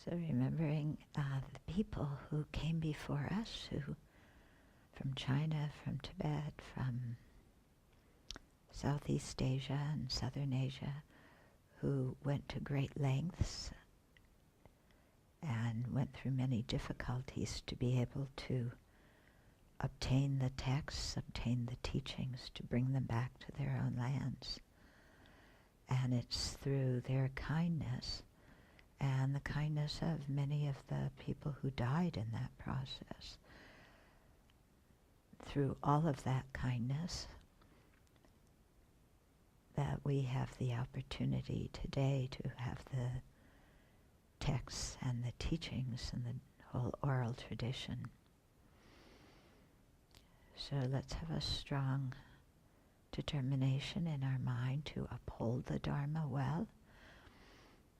So remembering the people who came before us, who from China, from Tibet, from Southeast Asia and Southern Asia, who went to great lengths and went through many difficulties to be able to obtain the texts, obtain the teachings, to bring them back to their own lands. And it's through their kindness and the kindness of many of the people who died in that process. Through all of that kindness, that we have the opportunity today to have the texts and the teachings and the whole oral tradition. So let's have a strong determination in our mind to uphold the Dharma well,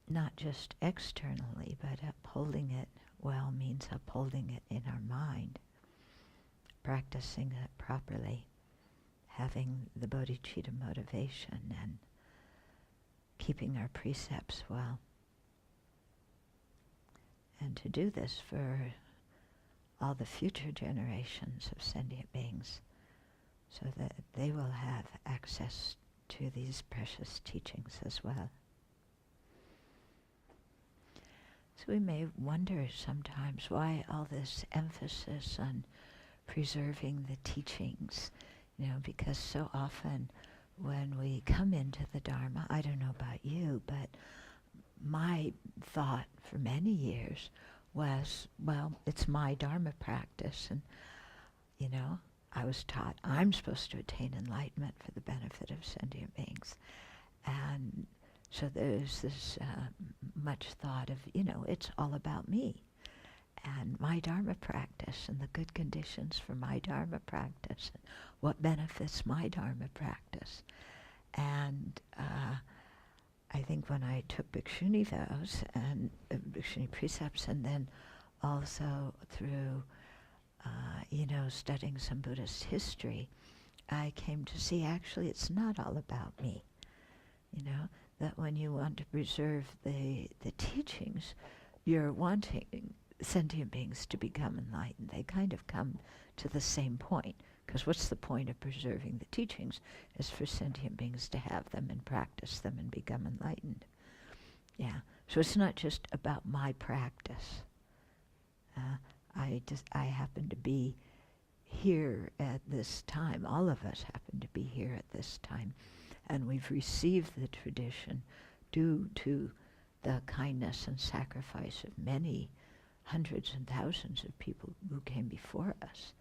not just externally, but upholding it well means upholding it in our mind, practicing it properly, having the bodhicitta motivation and keeping our precepts well. And to do this for all the future generations of sentient beings, so that they will have access to these precious teachings as well. So we may wonder sometimes why all this emphasis on preserving the teachings, because so often when we come into the Dharma, I don't know about you, but my thought for many years was, well, it's my Dharma practice, and, I was taught I'm supposed to attain enlightenment for the benefit of sentient beings. And so there's this much thought of, it's all about me and my Dharma practice and the good conditions for my Dharma practice and what benefits my Dharma practice. And I think when I took Bhikshuni vows and Bhikshuni precepts, and then also through studying some Buddhist history, I came to see actually it's not all about me. That when you want to preserve the teachings, you're wanting sentient beings to become enlightened. They kind of come to the same point, because what's the point of preserving the teachings is for sentient beings to have them and practice them and become enlightened. Yeah, so it's not just about my practice. I happen to be here at this time. All of us happen to be here at this time. And we've received the tradition due to the kindness and sacrifice of many hundreds and thousands of people who came before us.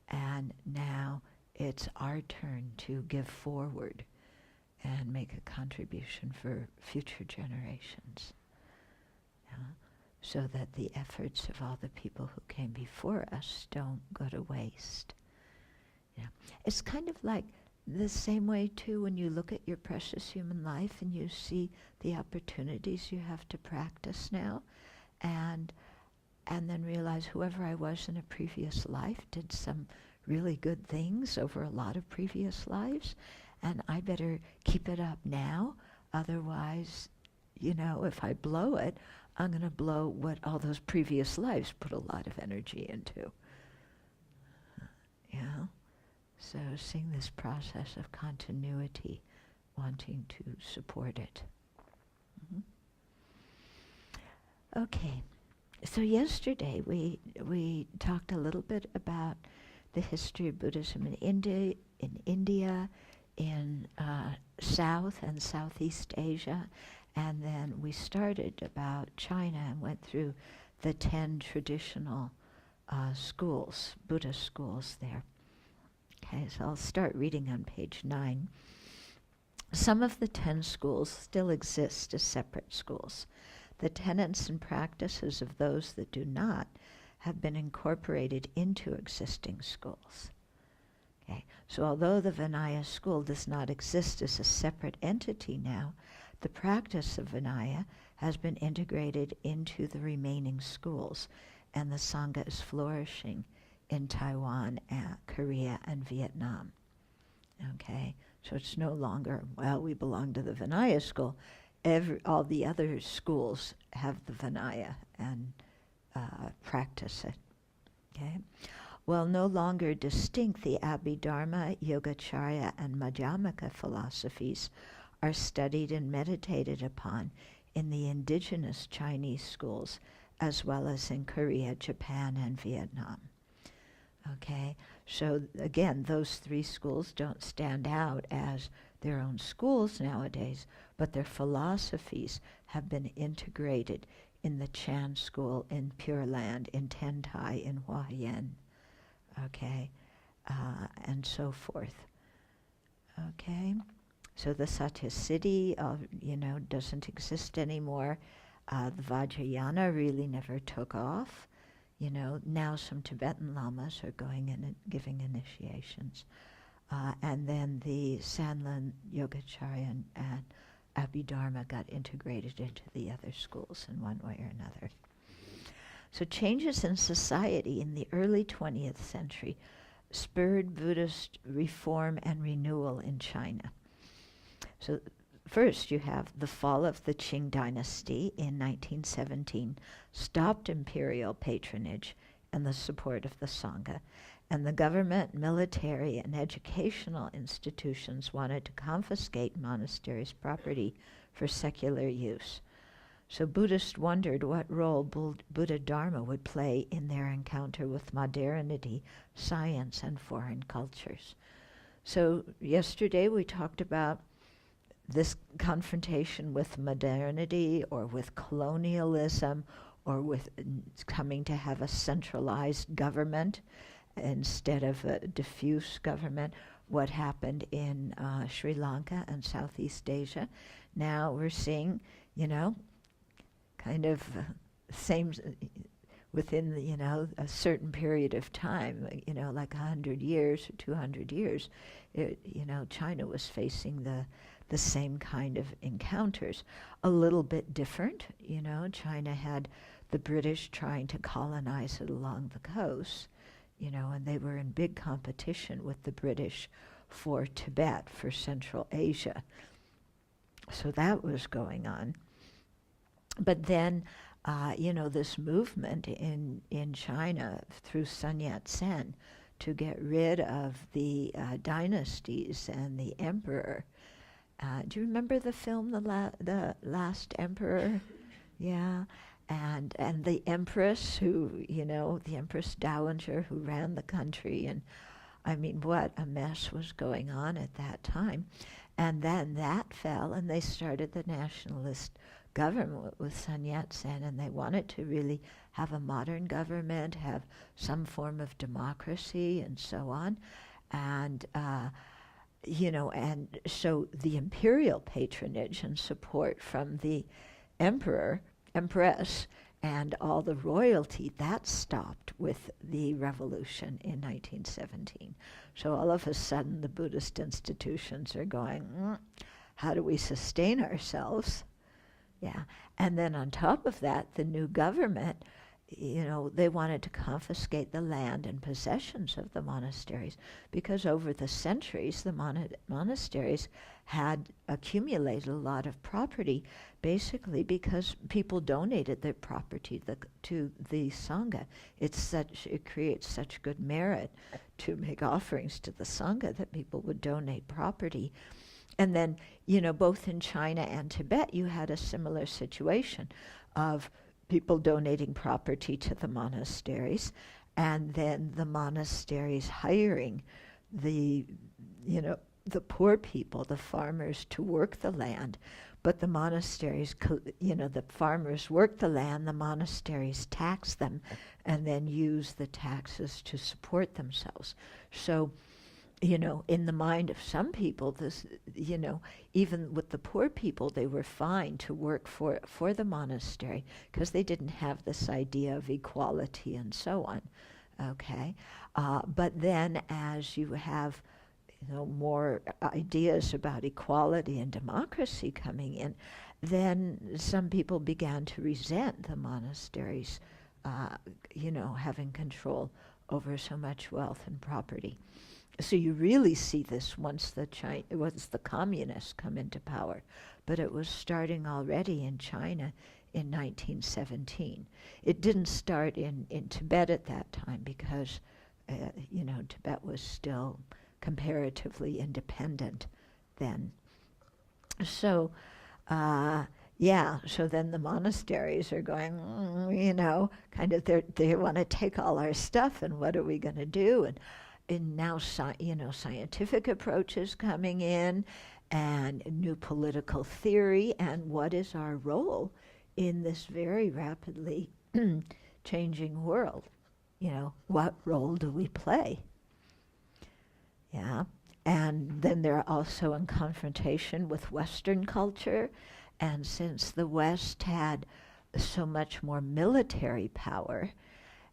And now it's our turn to give forward and make a contribution for future generations. So that the efforts of all the people who came before us don't go to waste. It's kind of like the same way too when you look at your precious human life and you see the opportunities you have to practice now, and then realize whoever I was in a previous life did some really good things over a lot of previous lives, and I better keep it up now, otherwise, if I blow it, I'm going to blow what all those previous lives put a lot of energy into. So seeing this process of continuity, wanting to support it. Okay, so yesterday we talked a little bit about the history of Buddhism in India, in South and Southeast Asia, and then we started about China and went through the 10 traditional schools, Buddhist schools there. Okay, so I'll start reading on page 9. Some of the 10 schools still exist as separate schools. The tenets and practices of those that do not have been incorporated into existing schools. Okay, so although the Vinaya school does not exist as a separate entity now, the practice of Vinaya has been integrated into the remaining schools, and the Sangha is flourishing in Taiwan, Korea, and Vietnam. Okay, so it's no longer, well, we belong to the Vinaya school. All the other schools have the Vinaya and practice it. Okay? While no longer distinct, the Abbey Dharma, Yogacarya, and Madhyamaka philosophies are studied and meditated upon in the indigenous Chinese schools, as well as in Korea, Japan, and Vietnam. Okay, so again, those three schools don't stand out as their own schools nowadays, but their philosophies have been integrated in the Chan school in Pure Land, in Tentai, in Huayan, okay, and so forth. Okay, so the Satya City, doesn't exist anymore. The Vajrayana really never took off. Now some Tibetan lamas are going in and giving initiations. And then the Sanlin Yogacarya and Abhidharma got integrated into the other schools in one way or another. So changes in society in the early 20th century spurred Buddhist reform and renewal in China. So first you have the fall of the Qing dynasty in 1917, stopped imperial patronage and the support of the Sangha, and the government, military, and educational institutions wanted to confiscate monasteries' property for secular use. So Buddhists wondered what role Buddha Dharma would play in their encounter with modernity, science, and foreign cultures. So yesterday we talked about this confrontation with modernity or with colonialism or with coming to have a centralized government instead of a diffuse government, what happened in Sri Lanka and Southeast Asia. Now we're seeing, kind of same within a certain period of time, like 100 years or 200 years, China was facing the same kind of encounters. A little bit different, China had the British trying to colonize it along the coast, and they were in big competition with the British for Tibet, for Central Asia. So that was going on. But then, this movement in China through Sun Yat-sen to get rid of the dynasties and the emperor. Do you remember the film, The Last Emperor? Yeah. And the empress the Empress Dowager who ran the country, and I mean, what a mess was going on at that time. And then that fell, and they started the nationalist government with Sun Yat-sen, and they wanted to really have a modern government, have some form of democracy, and so on. And and so the imperial patronage and support from the empress, and all the royalty, that stopped with the revolution in 1917. So all of a sudden the Buddhist institutions are going, how do we sustain ourselves? Yeah. And then on top of that, the new government, they wanted to confiscate the land and possessions of the monasteries, because over the centuries the monasteries had accumulated a lot of property, basically because people donated their property to the Sangha. It creates such good merit to make offerings to the Sangha that people would donate property. And then, both in China and Tibet, you had a similar situation of people donating property to the monasteries, and then the monasteries hiring the poor people, the farmers, to work the land. But the monasteries, the farmers work the land, the monasteries tax them, and then use the taxes to support themselves. So, in the mind of some people, this, even with the poor people, they were fine to work for the monastery because they didn't have this idea of equality and so on. Okay, but then as you have, more ideas about equality and democracy coming in, then some people began to resent the monasteries, having control over so much wealth and property. So you really see this once the communists come into power, but it was starting already in China in 1917. It didn't start in Tibet at that time because, Tibet was still comparatively independent then. So, so then the monasteries are going, kind of they want to take all our stuff, and what are we going to do? And now, scientific approaches coming in, and new political theory, and what is our role in this very rapidly changing world? What role do we play? Yeah. And then they're also in confrontation with Western culture. And since the West had so much more military power,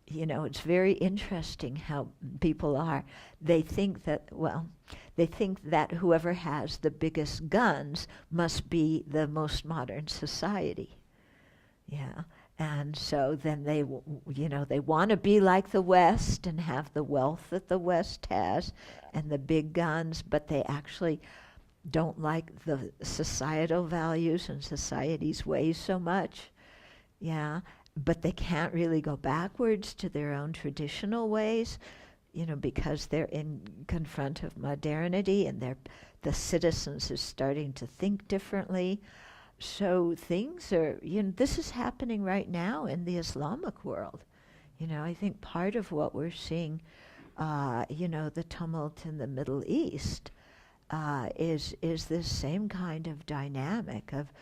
it's very interesting how people are. They think that whoever has the biggest guns must be the most modern society. Yeah. And so then they want to be like the West and have the wealth that the West has and the big guns, but they actually don't like the societal values and society's ways so much. Yeah. But they can't really go backwards to their own traditional ways, because they're in confront of modernity, and the citizens are starting to think differently. So things are, this is happening right now in the Islamic world. I think part of what we're seeing, the tumult in the Middle East, is this same kind of dynamic of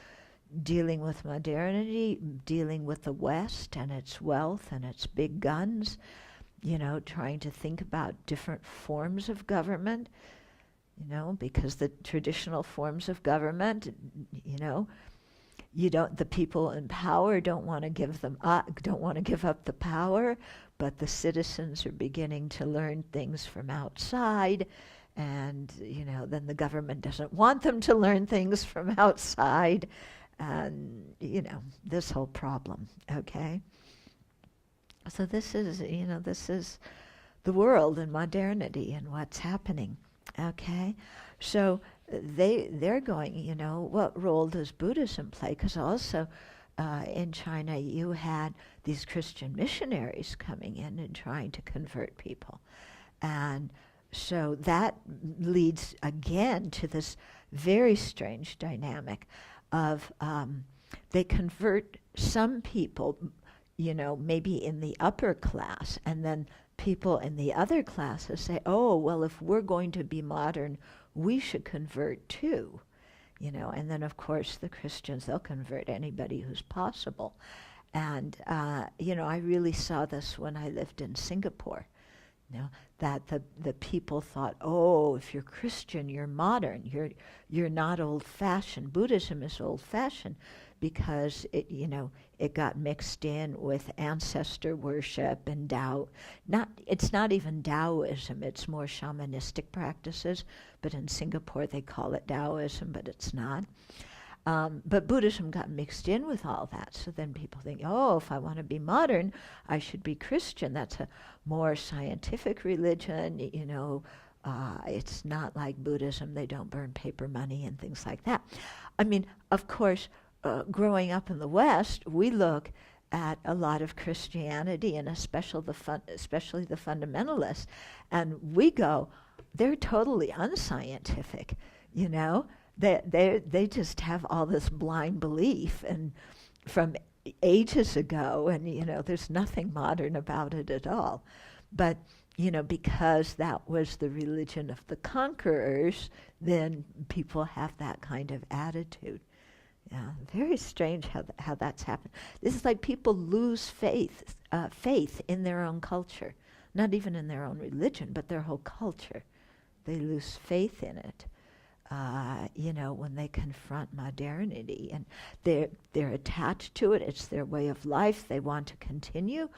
dealing with modernity, dealing with the West and its wealth and its big guns, trying to think about different forms of government, because the traditional forms of government, the people in power don't want to give them up, don't want to give up the power, but the citizens are beginning to learn things from outside, and, then the government doesn't want them to learn things from outside, and, this whole problem, okay? So this is the world and modernity and what's happening, okay? So they're going, what role does Buddhism play? Because also in China you had these Christian missionaries coming in and trying to convert people. And so that leads again to this very strange dynamic of they convert some people, maybe in the upper class, and then people in the other classes say, oh, well, if we're going to be modern, we should convert too. And then of course the Christians, they'll convert anybody who's possible. And, I really saw this when I lived in Singapore. That the people thought, oh, if you're Christian, you're modern. You're not old-fashioned. Buddhism is old-fashioned because it got mixed in with ancestor worship and Tao. It's not even Taoism. It's more shamanistic practices. But in Singapore they call it Taoism, but it's not. But Buddhism got mixed in with all that. So then people think, oh, if I want to be modern, I should be Christian. That's a more scientific religion. It's not like Buddhism. They don't burn paper money and things like that. I mean, of course, growing up in the West, we look at a lot of Christianity, and especially the fundamentalists, and we go, they're totally unscientific, They just have all this blind belief, and from ages ago, and there's nothing modern about it at all. But because that was the religion of the conquerors, then people have that kind of attitude. Yeah, very strange how that's happened. This is like people lose faith in their own culture, not even in their own religion, but their whole culture. They lose faith in it. When they confront modernity, and they're attached to it. It's their way of life. They want to continue.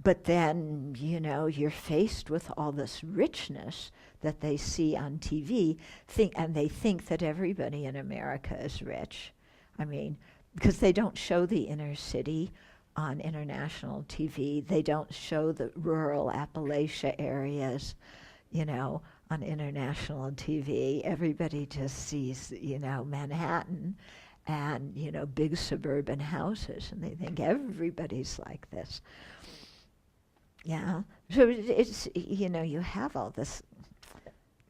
But then, you're faced with all this richness that they see on TV, and they think that everybody in America is rich. I mean, because they don't show the inner city on international TV. They don't show the rural Appalachia areas, on international TV. Everybody just sees, Manhattan. and, big suburban houses, and they think everybody's like this. Yeah. So it's, you have all this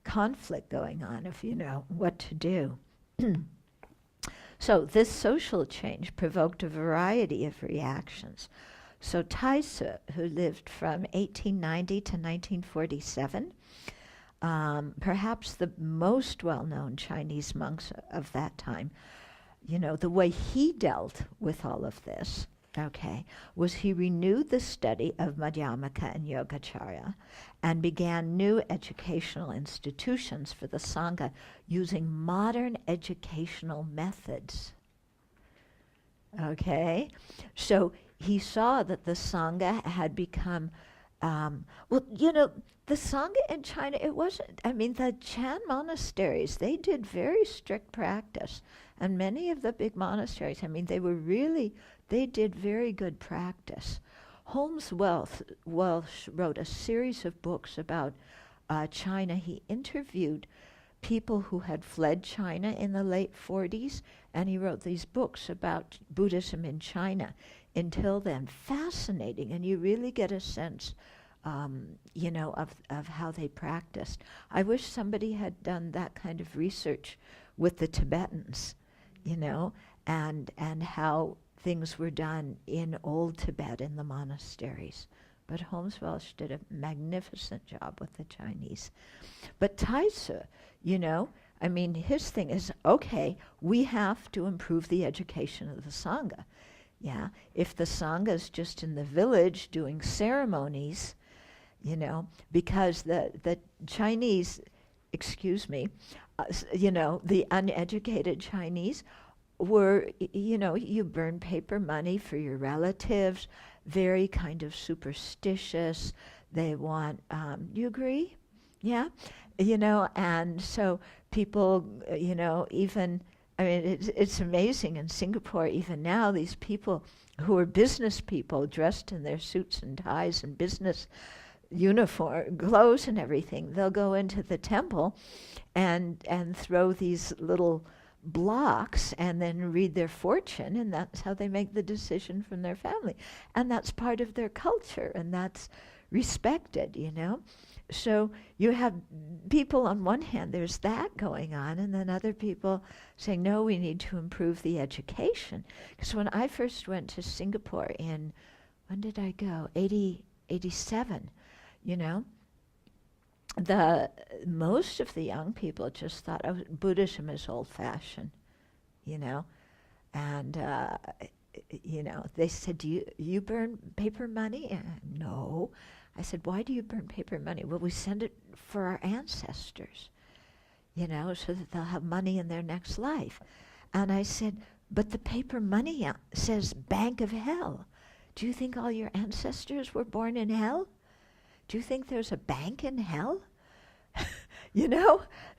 conflict going on if you know what to do. So this social change provoked a variety of reactions. So Taixu, who lived from 1890 to 1947, perhaps the most well-known Chinese monks of that time, the way he dealt with all of this, was he renewed the study of Madhyamaka and Yogacarya and began new educational institutions for the Sangha using modern educational methods. So he saw that the Sangha had become, the Sangha in China, the Chan monasteries, they did very strict practice. And many of the big monasteries, they did very good practice. Holmes Welsh wrote a series of books about China. He interviewed people who had fled China in the late 40s, and he wrote these books about Buddhism in China. Until then, fascinating, and you really get a sense, of how they practiced. I wish somebody had done that kind of research with the Tibetans, and how things were done in old Tibet in the monasteries. But Holmes Welsh did a magnificent job with the Chinese. But Taixu, his thing is, we have to improve the education of the Sangha. Yeah, if the Sangha is just in the village doing ceremonies, because the Chinese, the uneducated Chinese were, you burn paper money for your relatives, very kind of superstitious. They want, you agree? Yeah? And so people, even, it's amazing in Singapore, even now, these people who are business people dressed in their suits and ties and business uniform, clothes and everything, they'll go into the temple and throw these little blocks and then read their fortune, and that's how they make the decision from their family. And that's part of their culture, and that's respected, So you have people on one hand, there's that going on, and then other people saying, no, we need to improve the education. Because when I first went to Singapore in, when did I go? 87, most of the young people just thought, Buddhism is old-fashioned, and they said, do you burn paper money? No. I said, why do you burn paper money? Well, we send it for our ancestors, so that they'll have money in their next life. And I said, but the paper money says Bank of Hell. Do you think all your ancestors were born in hell? Do you think there's a bank in hell?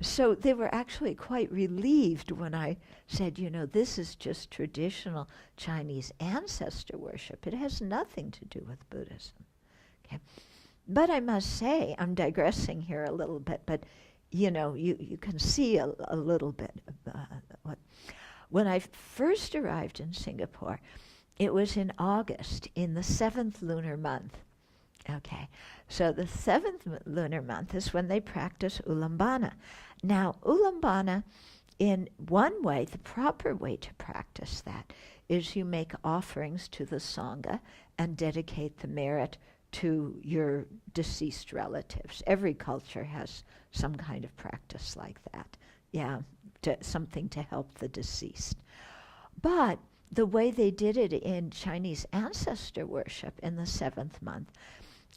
So they were actually quite relieved when I said, this is just traditional Chinese ancestor worship. It has nothing to do with Buddhism. Okay. But I must say, I'm digressing here a little bit, but you can see a little bit what. When I first arrived in Singapore, it was in August, in the 7th lunar month. So the 7th lunar month is when they practice Ulambana. Now, Ulambana, in one way, the proper way to practice that is you make offerings to the Sangha and dedicate the merit to your deceased relatives. Every culture has some kind of practice like that. Something to help the deceased. But the way they did it in Chinese ancestor worship in the 7th month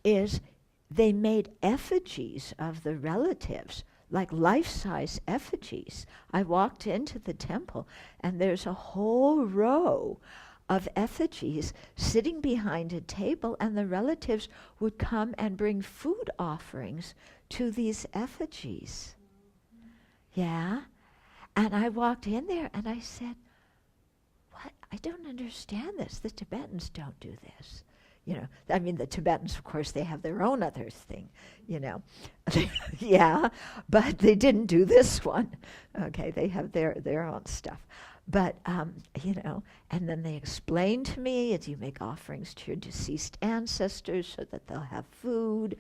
is they made effigies of the relatives, like life-size effigies. I walked into the temple, and there's a whole row of effigies sitting behind a table, and the relatives would come and bring food offerings to these effigies. Yeah? And I walked in there, and I said, what? I don't understand this. The Tibetans don't do this. I mean, the Tibetans, of course, they have their own other thing, yeah, but they didn't do this one. Okay, they have their own stuff. But, and then they explained to me, as you make offerings to your deceased ancestors so that they'll have food.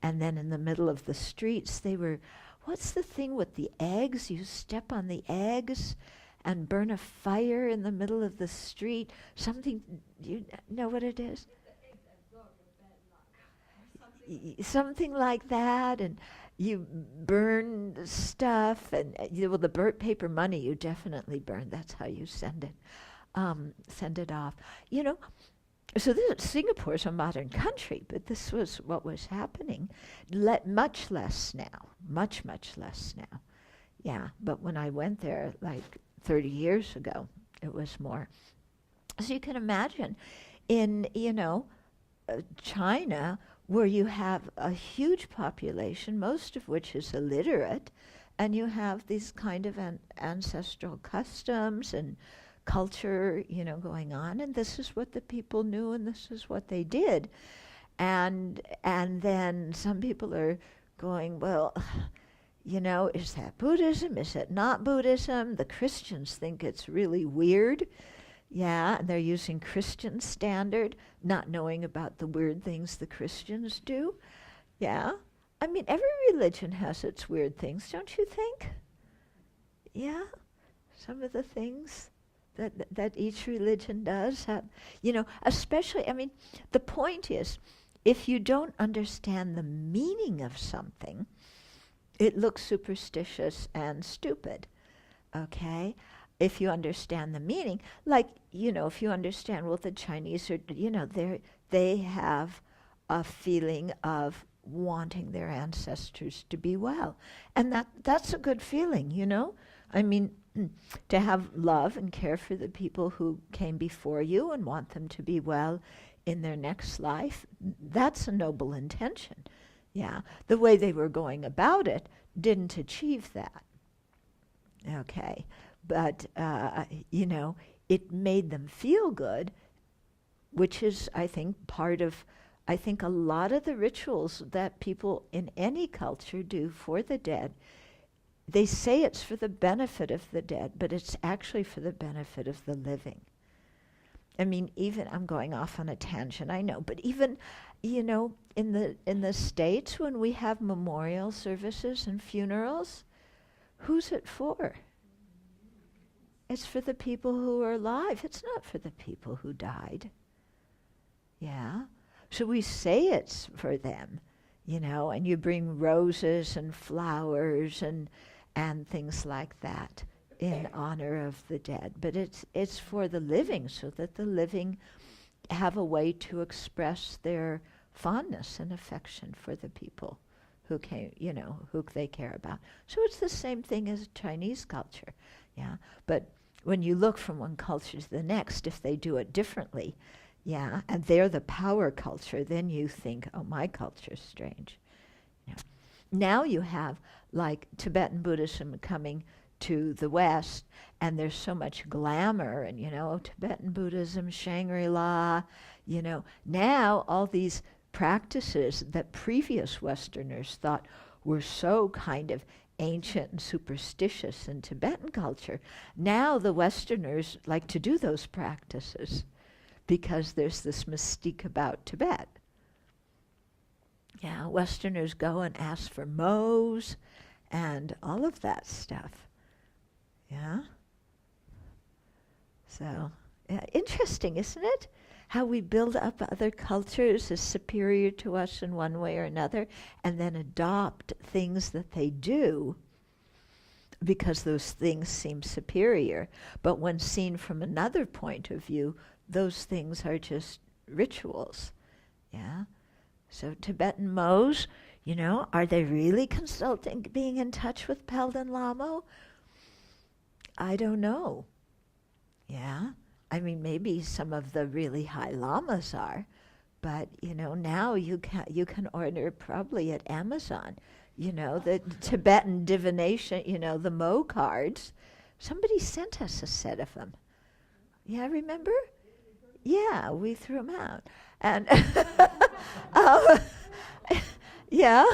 And then in the middle of the streets, they were, what's the thing with the eggs? You step on the eggs and burn a fire in the middle of the street. Something, you know what it is? Something like that, and you burn stuff, and the burnt paper money you definitely burn. That's how you send it off. So Singapore's a modern country, but this was what was happening. Much less now, much less now. Yeah, but when I went there like 30 years ago, it was more. So you can imagine in, China, where you have a huge population, most of which is illiterate, and you have these kind of ancestral customs and culture, going on, and this is what the people knew, and this is what they did. And then some people are going, well, is that Buddhism? Is it not Buddhism? The Christians think it's really weird. Yeah, and they're using Christian standard, not knowing about the weird things the Christians do. Yeah. I mean, every religion has its weird things, don't you think? Yeah. Some of the things that each religion does have, especially, I mean, the point is, if you don't understand the meaning of something, it looks superstitious and stupid, okay? If you understand the meaning, like, if you understand, well, the Chinese are, they have a feeling of wanting their ancestors to be well. And that's a good feeling, I mean, to have love and care for the people who came before you and want them to be well in their next life, that's a noble intention. Yeah. The way they were going about it didn't achieve that. Okay. But, it made them feel good, which is, I think, a lot of the rituals that people in any culture do for the dead, they say it's for the benefit of the dead, but it's actually for the benefit of the living. I mean, even, I'm going off on a tangent, I know, but even, in the States, when we have memorial services and funerals, who's it for? It's for the people who are alive. It's not for the people who died. Yeah. So we say it's for them, and you bring roses and flowers and things like that in honor of the dead. But it's for the living, so that the living have a way to express their fondness and affection for the people who came, who they care about. So it's the same thing as Chinese culture. Yeah. But when you look from one culture to the next, if they do it differently, yeah, and they're the power culture, then you think, oh, my culture's strange. Yeah. Now you have, like, Tibetan Buddhism coming to the West, and there's so much glamour, and, Tibetan Buddhism, Shangri-La, now all these practices that previous Westerners thought were so kind of ancient and superstitious in Tibetan culture, now the Westerners like to do those practices because there's this mystique about Tibet. Yeah, Westerners go and ask for mohs and all of that stuff. Yeah? So, interesting, isn't it? How we build up other cultures as superior to us in one way or another, and then adopt things that they do because those things seem superior. But when seen from another point of view, those things are just rituals. Yeah? So Tibetan mohs, are they really consulting, being in touch with Palden Lamo? I don't know. Yeah? I mean, maybe some of the really high lamas are, but, now you can order probably at Amazon, the Tibetan divination, the Mo cards. Somebody sent us a set of them. Yeah, remember? Yeah, we threw them out. And um, yeah,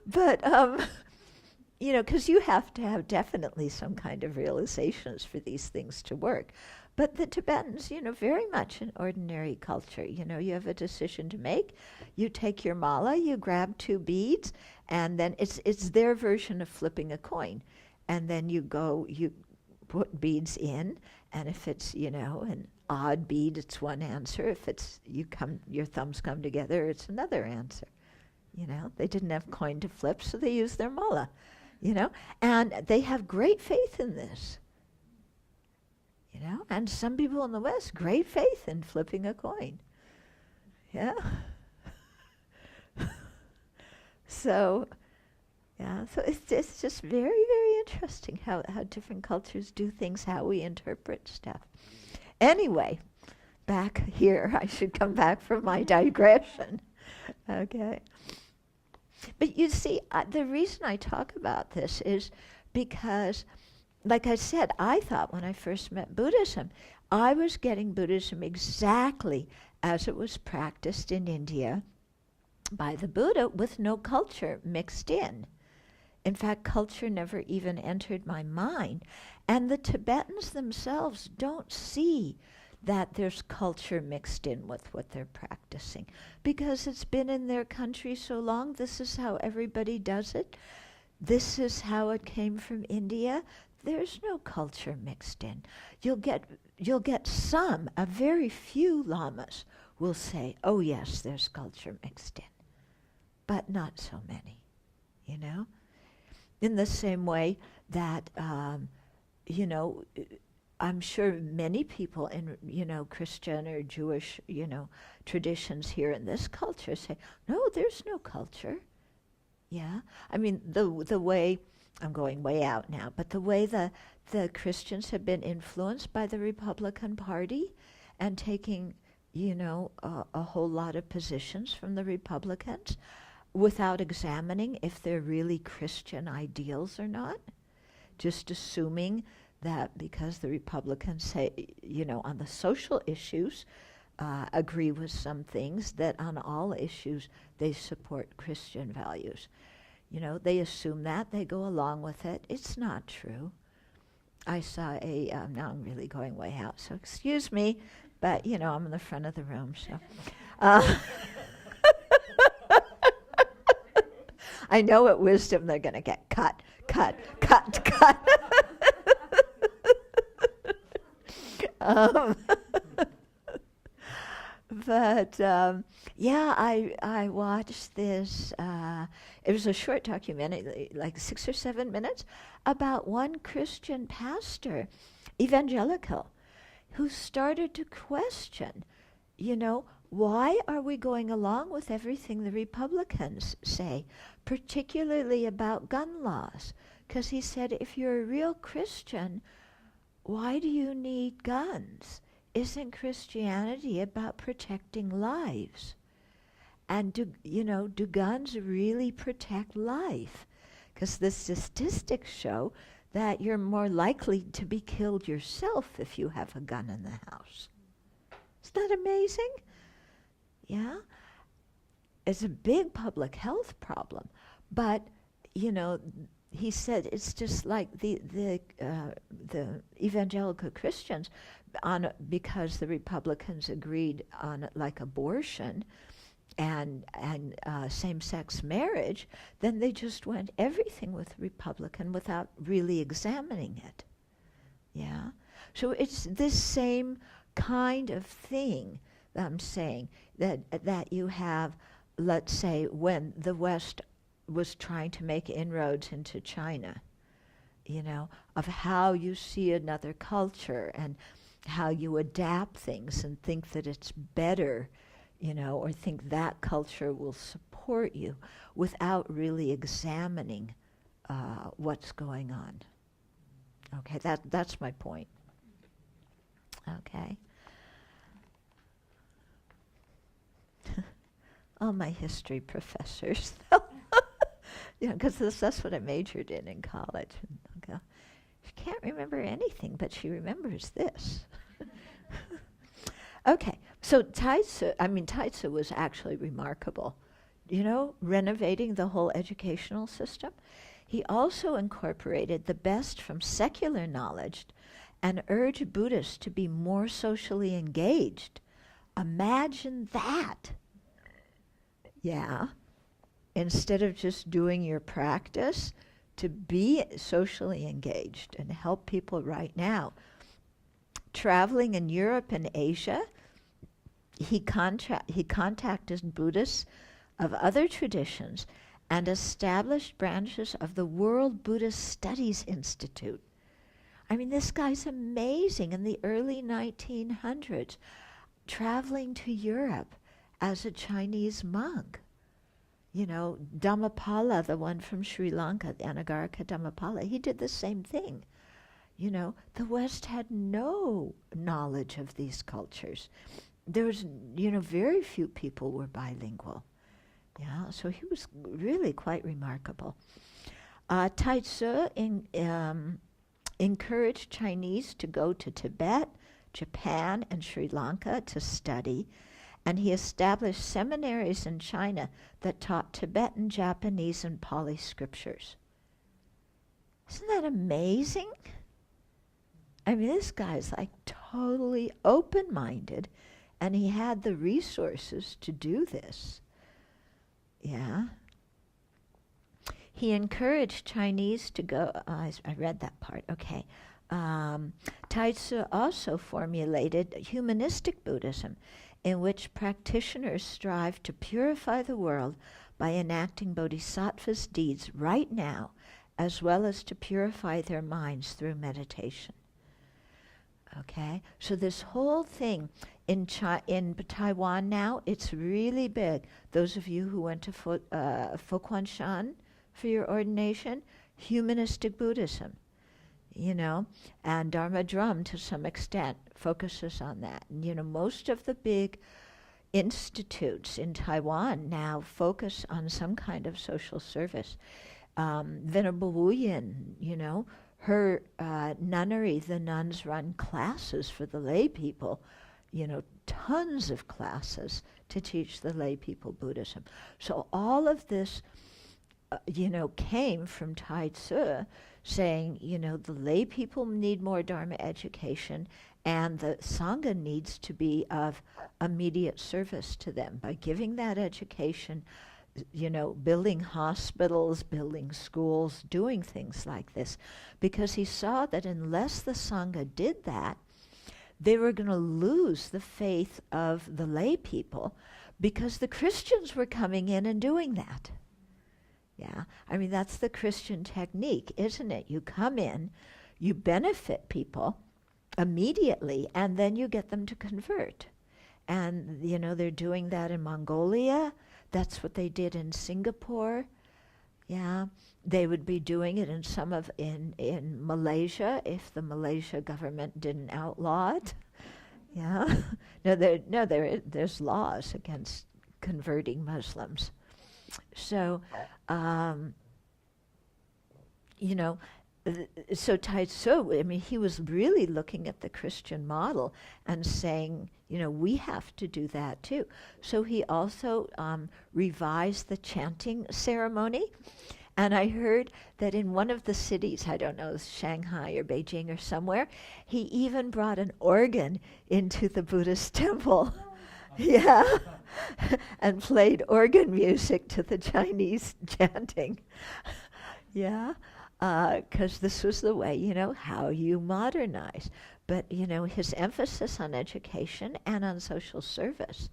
but because you have to have definitely some kind of realizations for these things to work. But the Tibetans, very much an ordinary culture. You have a decision to make. You take your mala, you grab 2 beads, and then it's their version of flipping a coin. And then you put beads in, and if it's, an odd bead, it's one answer. If it's your thumbs come together, it's another answer. They didn't have coin to flip, so they used their mala. And they have great faith in this. And some people in the West, great faith in flipping a coin. Yeah. So it's just very, very interesting how different cultures do things, how we interpret stuff. Anyway, back here, I should come back from my digression. Okay. But you see, the reason I talk about this is because, like I said, I thought when I first met Buddhism, I was getting Buddhism exactly as it was practiced in India by the Buddha, with no culture mixed in. In fact, culture never even entered my mind. And the Tibetans themselves don't see that there's culture mixed in with what they're practicing, because it's been in their country so long. This is how everybody does it. This is how it came from India. There's no culture mixed in. You'll get some, a very few lamas will say, oh yes, there's culture mixed in, but not so many, In the same way that, I'm sure many people in, Christian or Jewish, traditions here in this culture say, no, there's no culture. Yeah. I mean, the way, I'm going way out now, but the way the Christians have been influenced by the Republican Party and taking, a whole lot of positions from the Republicans without examining if they're really Christian ideals or not, just assuming that because the Republicans say, on the social issues, agree with some things, that on all issues they support Christian values. They assume that, they go along with it. It's not true. I saw now I'm really going way out, so excuse me, but, I'm in the front of the room, so. I know at Wisdom they're going to get cut. But I watched this. It was a short documentary, like 6 or 7 minutes, about one Christian pastor, evangelical, who started to question, why are we going along with everything the Republicans say, particularly about gun laws? Because he said, if you're a real Christian, why do you need guns? Isn't Christianity about protecting lives? And do guns really protect life? Because the statistics show that you're more likely to be killed yourself if you have a gun in the house. Isn't that amazing? Yeah? It's a big public health problem. But, he said it's just like the evangelical Christians, because the Republicans agreed on like abortion and same-sex marriage, then they just went everything with Republican without really examining it. Yeah? So it's this same kind of thing that I'm saying, that you have, let's say, when the West was trying to make inroads into China, of how you see another culture and how you adapt things and think that it's better, or think that culture will support you without really examining what's going on. Okay, that's my point. Okay. All my history professors, because that's what I majored in college. Okay. She can't remember anything, but she remembers this. Okay, So Taixu was actually remarkable, renovating the whole educational system. He also incorporated the best from secular knowledge and urged Buddhists to be more socially engaged. Imagine that. Yeah. Instead of just doing your practice, to be socially engaged and help people right now. Traveling in Europe and Asia, he contacted Buddhists of other traditions and established branches of the World Buddhist Studies Institute. I mean, this guy's amazing in the early 1900s, traveling to Europe as a Chinese monk. Dhammapala, the one from Sri Lanka, the Anagarika Dhammapala, he did the same thing. The West had no knowledge of these cultures. There was, very few people were bilingual. Yeah, so he was really quite remarkable. Taixu encouraged Chinese to go to Tibet, Japan, and Sri Lanka to study, and he established seminaries in China that taught Tibetan, Japanese, and Pali scriptures. Isn't that amazing? I mean, this guy's like totally open-minded, and he had the resources to do this. Yeah. He encouraged Chinese to go, I read that part, okay. Taixu also formulated humanistic Buddhism, in which practitioners strive to purify the world by enacting bodhisattva's deeds right now, as well as to purify their minds through meditation. Okay, so this whole thing in Taiwan now, it's really big. Those of you who went to Fokwanshan for your ordination, humanistic Buddhism, and Dharma Drum to some extent focuses on that. And, most of the big institutes in Taiwan now focus on some kind of social service. Venerable Wu Yin, her nunnery, the nuns run classes for the lay people, tons of classes to teach the lay people Buddhism. So all of this, came from Taixu saying, the lay people need more Dharma education and the Sangha needs to be of immediate service to them by giving that education, building hospitals, building schools, doing things like this. Because he saw that unless the Sangha did that, they were going to lose the faith of the lay people because the Christians were coming in and doing that. Yeah, I mean, that's the Christian technique, isn't it? You come in, you benefit people immediately, and then you get them to convert. And, they're doing that in Mongolia. That's what they did in Singapore. Yeah, they would be doing it in Malaysia if the Malaysia government didn't outlaw it. Yeah, there's laws against converting Muslims. So, so Taixu, he was really looking at the Christian model and saying, we have to do that too. So he also revised the chanting ceremony. And I heard that in one of the cities, I don't know, Shanghai or Beijing or somewhere, he even brought an organ into the Buddhist temple. Yeah, and played organ music to the Chinese chanting. Yeah, because this was the way, how you modernize. But, his emphasis on education and on social service,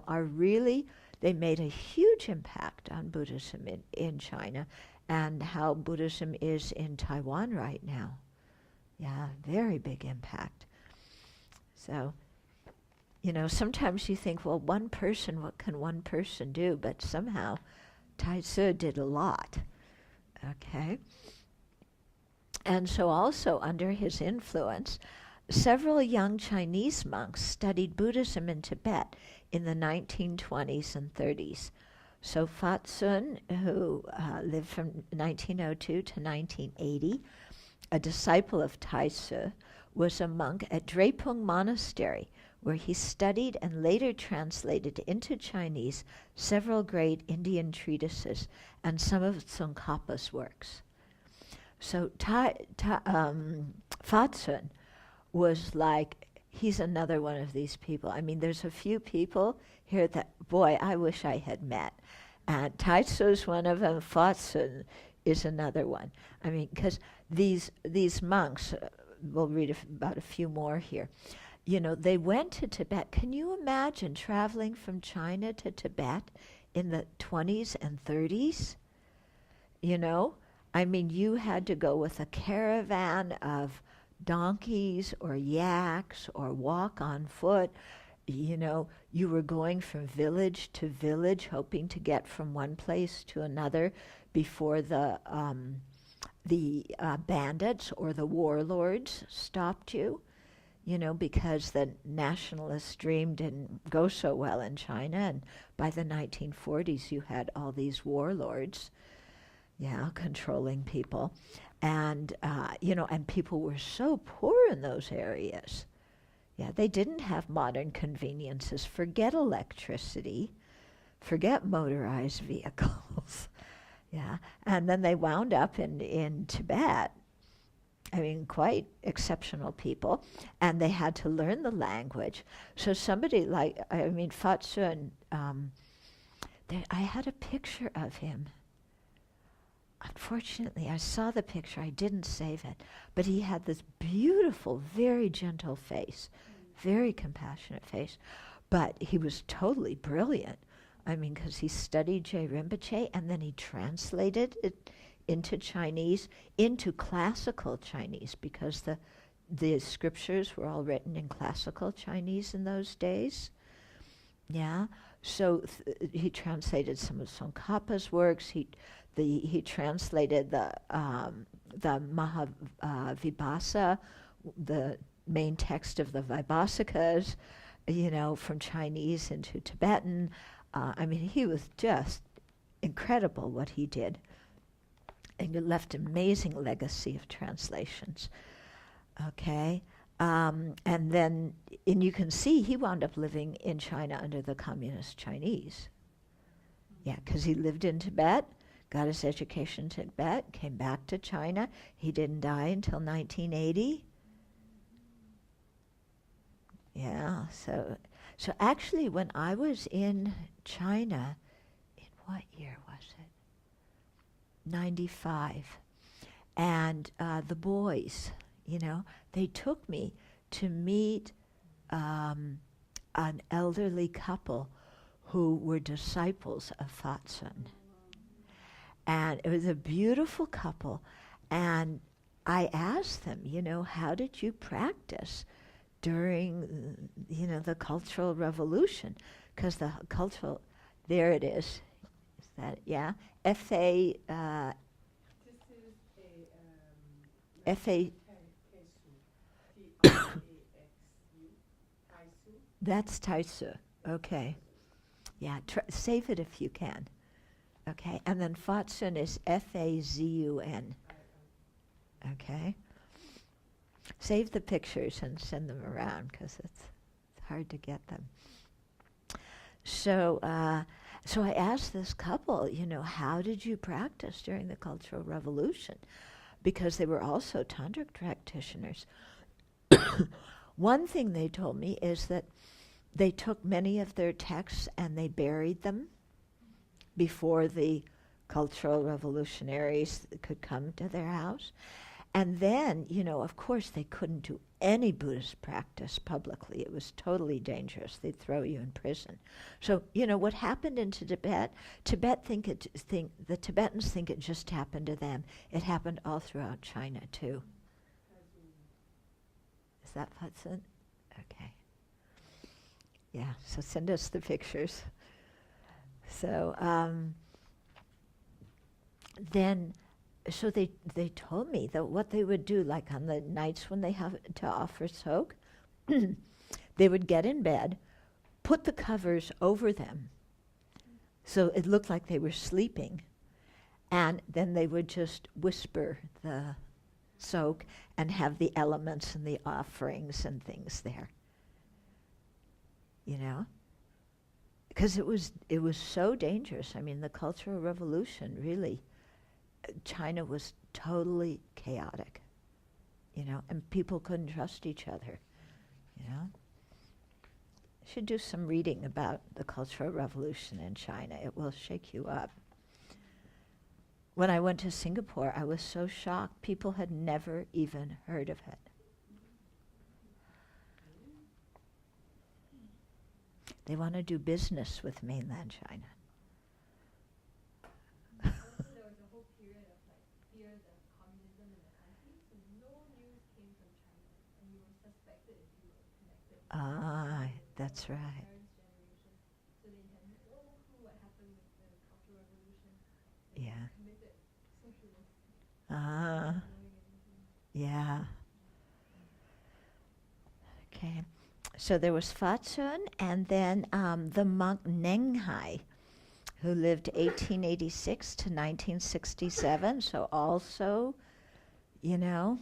are really, they made a huge impact on Buddhism in China and how Buddhism is in Taiwan right now. Yeah, very big impact. So, sometimes you think, well, one person, what can one person do? But somehow Taixu did a lot. Okay. And so also under his influence, several young Chinese monks studied Buddhism in Tibet in the 1920s and 30s. So Fatsun, who lived from 1902 to 1980, a disciple of Taixu, was a monk at Drepung Monastery, where he studied and later translated into Chinese several great Indian treatises and some of Tsongkhapa's works. So Fatsun was like, he's another one of these people. I mean, there's a few people here that, boy, I wish I had met. And Taixu's one of them, Fatsun is another one. I mean, because these monks, we'll read about a few more here, you know, they went to Tibet. Can you imagine traveling from China to Tibet in the 20s and 30s? You know, I mean, you had to go with a caravan of donkeys or yaks or walk on foot. You know, you were going from village to village, hoping to get from one place to another before the bandits or the warlords stopped you. You know, because the nationalist dream didn't go so well in China, and by the 1940s you had all these warlords, controlling people, and you know, and people were so poor in those areas. Yeah, they didn't have modern conveniences. Forget electricity, forget motorized vehicles. Yeah, and then they wound up in Tibet. I mean, quite exceptional people, and they had to learn the language. So somebody like, I mean, Fatsun, I had a picture of him. Unfortunately, I saw the picture, I didn't save it, but he had this beautiful, very gentle face, very compassionate face, but he was totally brilliant. I mean, because he studied Je Rinpoche, and then he translated it into Chinese, into classical Chinese, because the scriptures were all written in classical Chinese in those days. Yeah, so he translated some of Tsongkhapa's works. He translated the Mahavibhasa, the main text of the Vibhasikas, you know, from Chinese into Tibetan. I mean, he was just incredible what he did. And it left an amazing legacy of translations. Okay, and you can see he wound up living in China under the communist Chinese. Yeah, because he lived in Tibet, got his education in Tibet, came back to China. He didn't die until 1980. Yeah, so actually when I was in China, in what year was it? 95. And the boys, you know, they took me to meet an elderly couple who were disciples of Fatsun. And it was a beautiful couple. And I asked them, you know, how did you practice during, you know, the Cultural Revolution? Because the cultural, there it is. Is that, yeah? F-A, F-A, that's Taixu, okay. Yeah, save it if you can. Okay, and then Fatsun is F-A-Z-U-N. Okay. Save the pictures and send them around, because it's hard to get them. So I asked this couple, you know, how did you practice during the Cultural Revolution? Because they were also tantric practitioners. One thing they told me is that they took many of their texts and they buried them before the cultural revolutionaries could come to their house. And then, you know, of course, they couldn't do any Buddhist practice publicly. It was totally dangerous. They'd throw you in prison. So, you know, what happened in Tibet, the Tibetans think it just happened to them. It happened all throughout China, too. Is that Fatsun? Okay. Yeah, so send us the pictures. So so they told me that what they would do, like on the nights when they have to offer soak, they would get in bed, put the covers over them, so it looked like they were sleeping, and then they would just whisper the soak and have the elements and the offerings and things there. you know, because it was so dangerous. I mean, the Cultural Revolution, really, China was totally chaotic, you know, and people couldn't trust each other, you know. Should do some reading about the Cultural Revolution in China. It will shake you up. When I went to Singapore, I was so shocked. People had never even heard of it. They want to do business with mainland China. Also, there was a whole period of like fears of communism in the country, so no news came from China, and you were suspected if you were connected. That's right. Parents' generation, so they had no clue what happened with the Cultural Revolution. Yeah. Committed socialists. Yeah. Okay. So there was Fatsun, and then the monk Nenghai, who lived 1886 to 1967, so also, you know,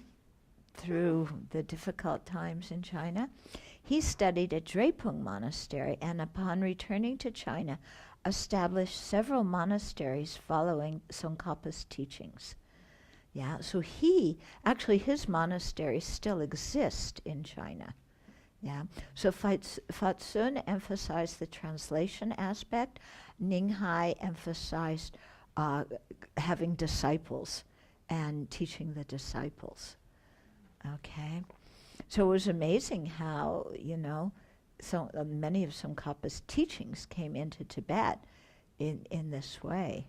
through the difficult times in China. He studied at Drepung Monastery, and upon returning to China, established several monasteries following Tsongkhapa's teachings. Yeah, so his monasteries still exist in China. Yeah, so Fatsun emphasized the translation aspect. Nenghai emphasized having disciples and teaching the disciples. Okay, so it was amazing how, you know, so many of Tsongkhapa's teachings came into Tibet in this way.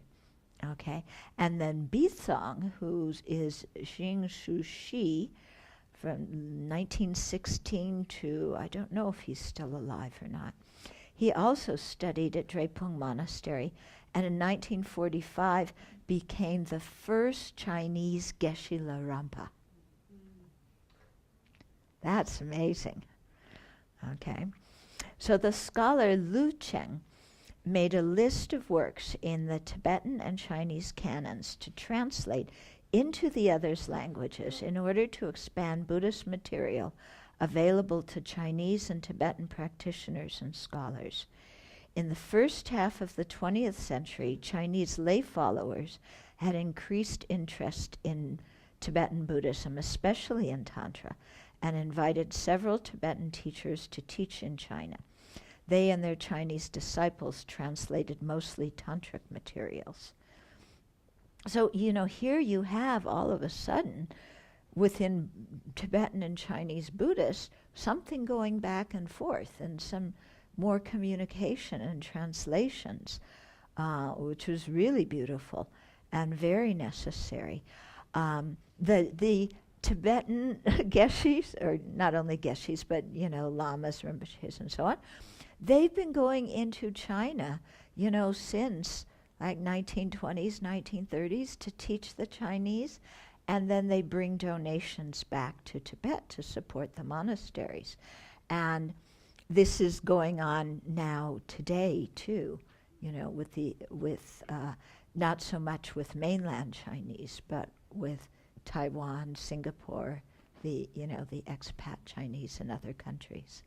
Okay, and then Bizong, who is Xing Shu Shi, from 1916 to, I don't know if he's still alive or not. He also studied at Drepung Monastery, and in 1945 became the first Chinese Geshe Larampa. That's amazing. Okay. So the scholar Lu Cheng made a list of works in the Tibetan and Chinese canons to translate into the others' languages in order to expand Buddhist material available to Chinese and Tibetan practitioners and scholars. In the first half of the 20th century, Chinese lay followers had increased interest in Tibetan Buddhism, especially in Tantra, and invited several Tibetan teachers to teach in China. They and their Chinese disciples translated mostly tantric materials. So, you know, here you have all of a sudden, within Tibetan and Chinese Buddhists, something going back and forth and some more communication and translations, which was really beautiful and very necessary. The Tibetan Geshes, or not only Geshes, but, you know, lamas, rinpoches, and so on, they've been going into China, you know, since like 1920s, 1930s to teach the Chinese, and then they bring donations back to Tibet to support the monasteries. And this is going on now today too, you know, with not so much with mainland Chinese, but with Taiwan, Singapore, the expat Chinese in other countries.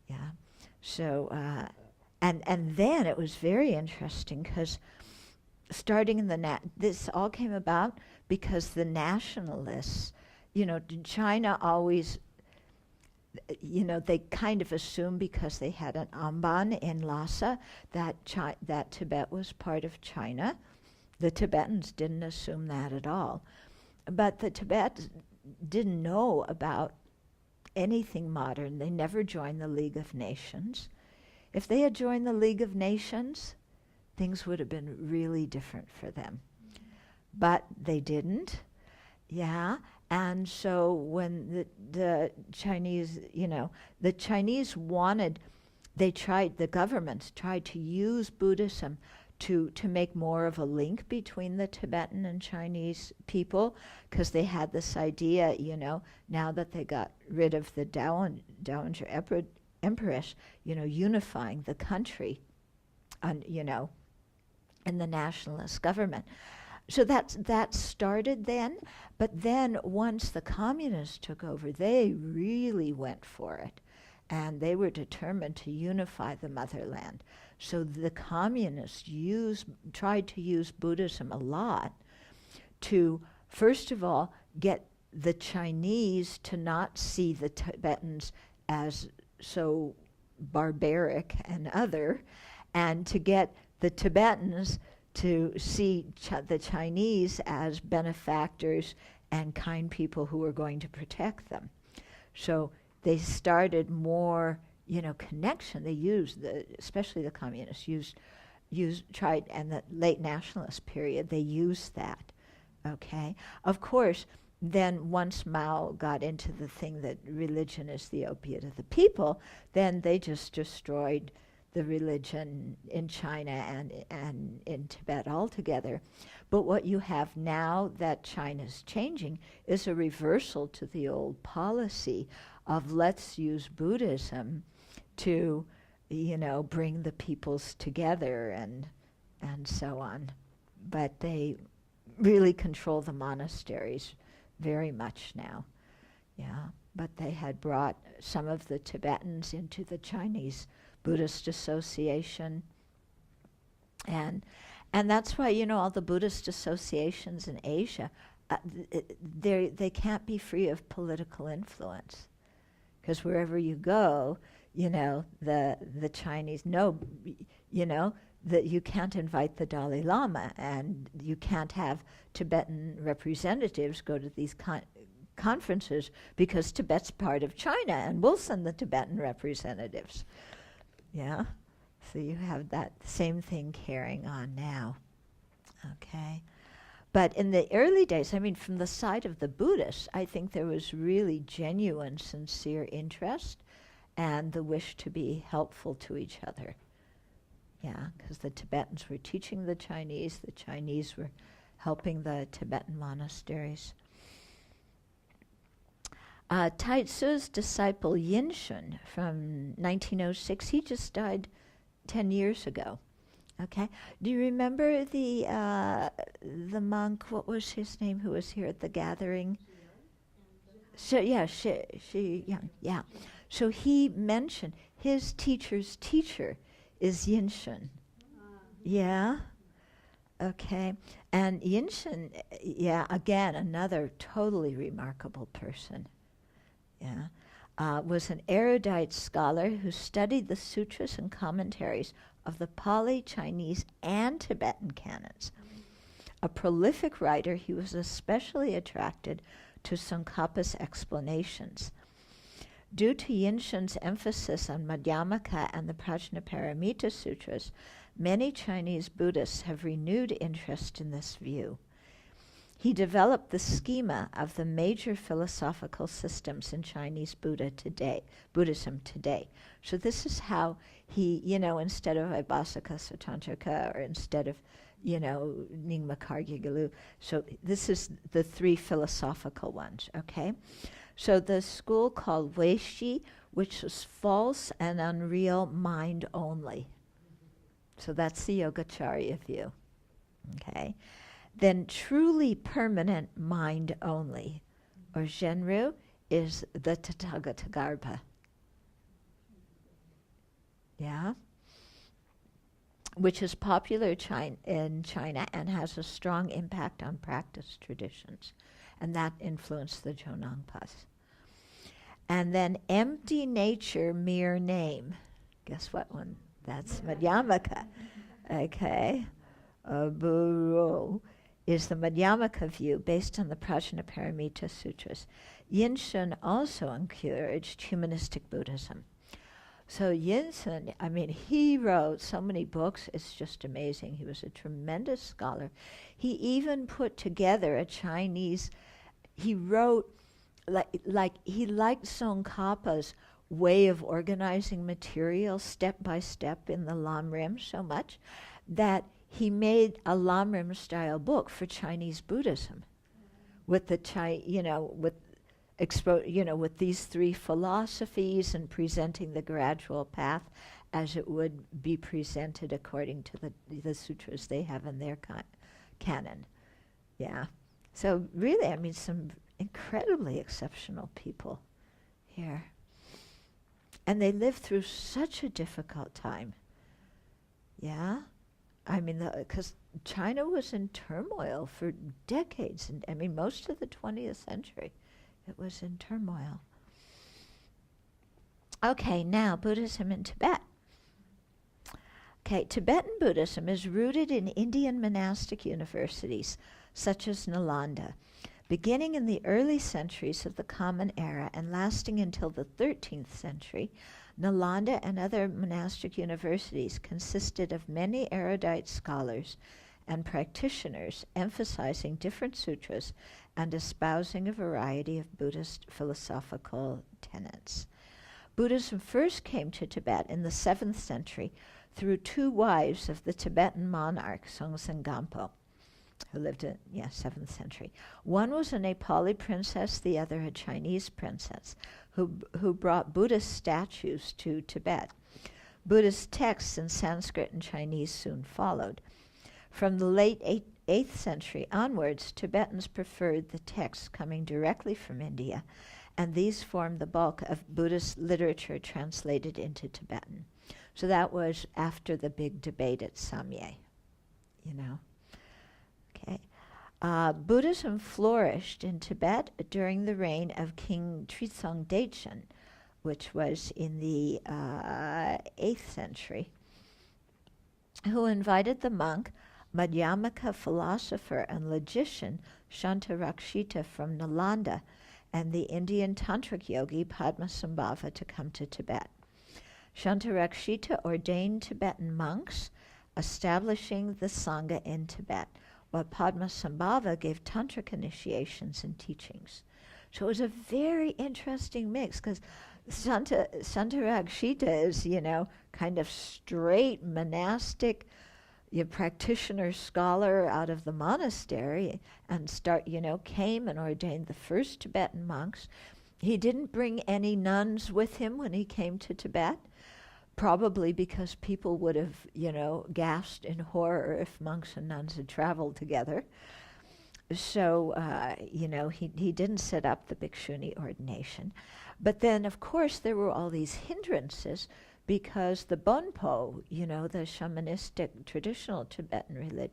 Yeah. So and then it was very interesting because starting in this all came about because the nationalists, you know, China always, you know, they kind of assumed because they had an amban in Lhasa that Tibet was part of China. The Tibetans didn't assume that at all. But the Tibetans didn't know about anything modern. They never joined the League of Nations. If they had joined the League of Nations, things would have been really different for them. But they didn't. Yeah. And so when the Chinese, you know, the Chinese the governments tried to use Buddhism to make more of a link between the Tibetan and Chinese people, because they had this idea, you know, now that they got rid of the Dowager Empress, you know, unifying the country, you know, in the nationalist government. So that started then, but then once the communists took over, they really went for it. and they were determined to unify the motherland. So the communists tried to use Buddhism a lot to, first of all, get the Chinese to not see the Tibetans as so barbaric and other, and to get the Tibetans to see the Chinese as benefactors and kind people who were going to protect them. So they started more, connection. They used, especially the communists, tried, and the late nationalist period, they used that, okay? Of course, then once Mao got into the thing that religion is the opiate of the people, then they just destroyed the religion in China and in Tibet altogether. But what you have now that China's changing is a reversal to the old policy of let's use Buddhism to, bring the peoples together and so on. But they really control the monasteries very much now. Yeah, but they had brought some of the Tibetans into the Chinese Buddhist Association. And that's why, all the Buddhist associations in Asia, they can't be free of political influence. Because wherever you go, the Chinese know, that you can't invite the Dalai Lama, and you can't have Tibetan representatives go to these conferences because Tibet's part of China, and we'll send the Tibetan representatives. Yeah, so you have that same thing carrying on now, okay? But in the early days, from the side of the Buddhists, I think there was really genuine, sincere interest and the wish to be helpful to each other. Yeah, because the Tibetans were teaching the Chinese were helping the Tibetan monasteries. Taixu's disciple Yinshun from 1906, he just died 10 years ago. Okay, do you remember the monk? What was his name? Who was here at the gathering? Shi Yang. Yeah. So he mentioned his teacher's teacher is Yinshun. Yeah. Okay, and Yinshun, again another totally remarkable person. Yeah, was an erudite scholar who studied the sutras and commentaries of the Pali, Chinese, and Tibetan canons. A prolific writer, he was especially attracted to Tsongkhapa's explanations. Due to Yinshun's emphasis on Madhyamaka and the Prajnaparamita Sutras, many Chinese Buddhists have renewed interest in this view. He developed the schema of the major philosophical systems in Chinese Buddhism today. So this is how he, instead of Vibhasaka Satantrika, or instead of, Nyingma Khargya Galu, so this is the three philosophical ones, okay? So the school called Weishi, which is false and unreal mind only. So that's the Yogacarya view, okay? Then truly permanent mind only, or Zhenru, is the Tathagatagarbha. Yeah? Which is popular in China and has a strong impact on practice traditions. And that influenced the Jonangpas. And then empty nature, mere name. Guess what one? That's Madhyamaka. Okay. Buru is the Madhyamaka view based on the Prajnaparamita Sutras. Yinshun also encouraged humanistic Buddhism. So Yinshun, he wrote so many books, it's just amazing. He was a tremendous scholar. He even put together a Chinese, he wrote, like he liked Tsongkhapa's way of organizing material step by step in the Lamrim so much that he made a Lamrim style book for Chinese Buddhism with the with these three philosophies and presenting the gradual path as it would be presented according to the sutras they have in their canon. Yeah. So really, some incredibly exceptional people here. And they lived through such a difficult time. Yeah? I mean, because China was in turmoil for decades. And I mean, most of the 20th century, it was in turmoil. Okay, now Buddhism in Tibet. Okay, Tibetan Buddhism is rooted in Indian monastic universities, such as Nalanda, beginning in the early centuries of the Common Era and lasting until the 13th century. Nalanda and other monastic universities consisted of many erudite scholars and practitioners emphasizing different sutras and espousing a variety of Buddhist philosophical tenets. Buddhism first came to Tibet in the 7th century through two wives of the Tibetan monarch Songtsen Gampo, who lived in 7th century. One was a Nepali princess, the other a Chinese princess, who brought Buddhist statues to Tibet. Buddhist texts in Sanskrit and Chinese soon followed. From the late 8th century onwards, Tibetans preferred the texts coming directly from India, and these formed the bulk of Buddhist literature translated into Tibetan. So that was after the big debate at Samye, Okay. Buddhism flourished in Tibet during the reign of King Trizong Dechen, which was in the 8th century, who invited the monk, Madhyamaka philosopher and logician Shantarakshita from Nalanda, and the Indian tantric yogi Padmasambhava to come to Tibet. Shantarakshita ordained Tibetan monks, establishing the Sangha in Tibet, while Padmasambhava gave tantric initiations and teachings. So it was a very interesting mix, because Shantarakshita is, kind of straight monastic practitioner scholar out of the monastery, and came and ordained the first Tibetan monks. He didn't bring any nuns with him when he came to Tibet, probably because people would have, gasped in horror if monks and nuns had traveled together. So, he didn't set up the bhikshuni ordination. But then, of course, there were all these hindrances, because the Bonpo, the shamanistic traditional Tibetan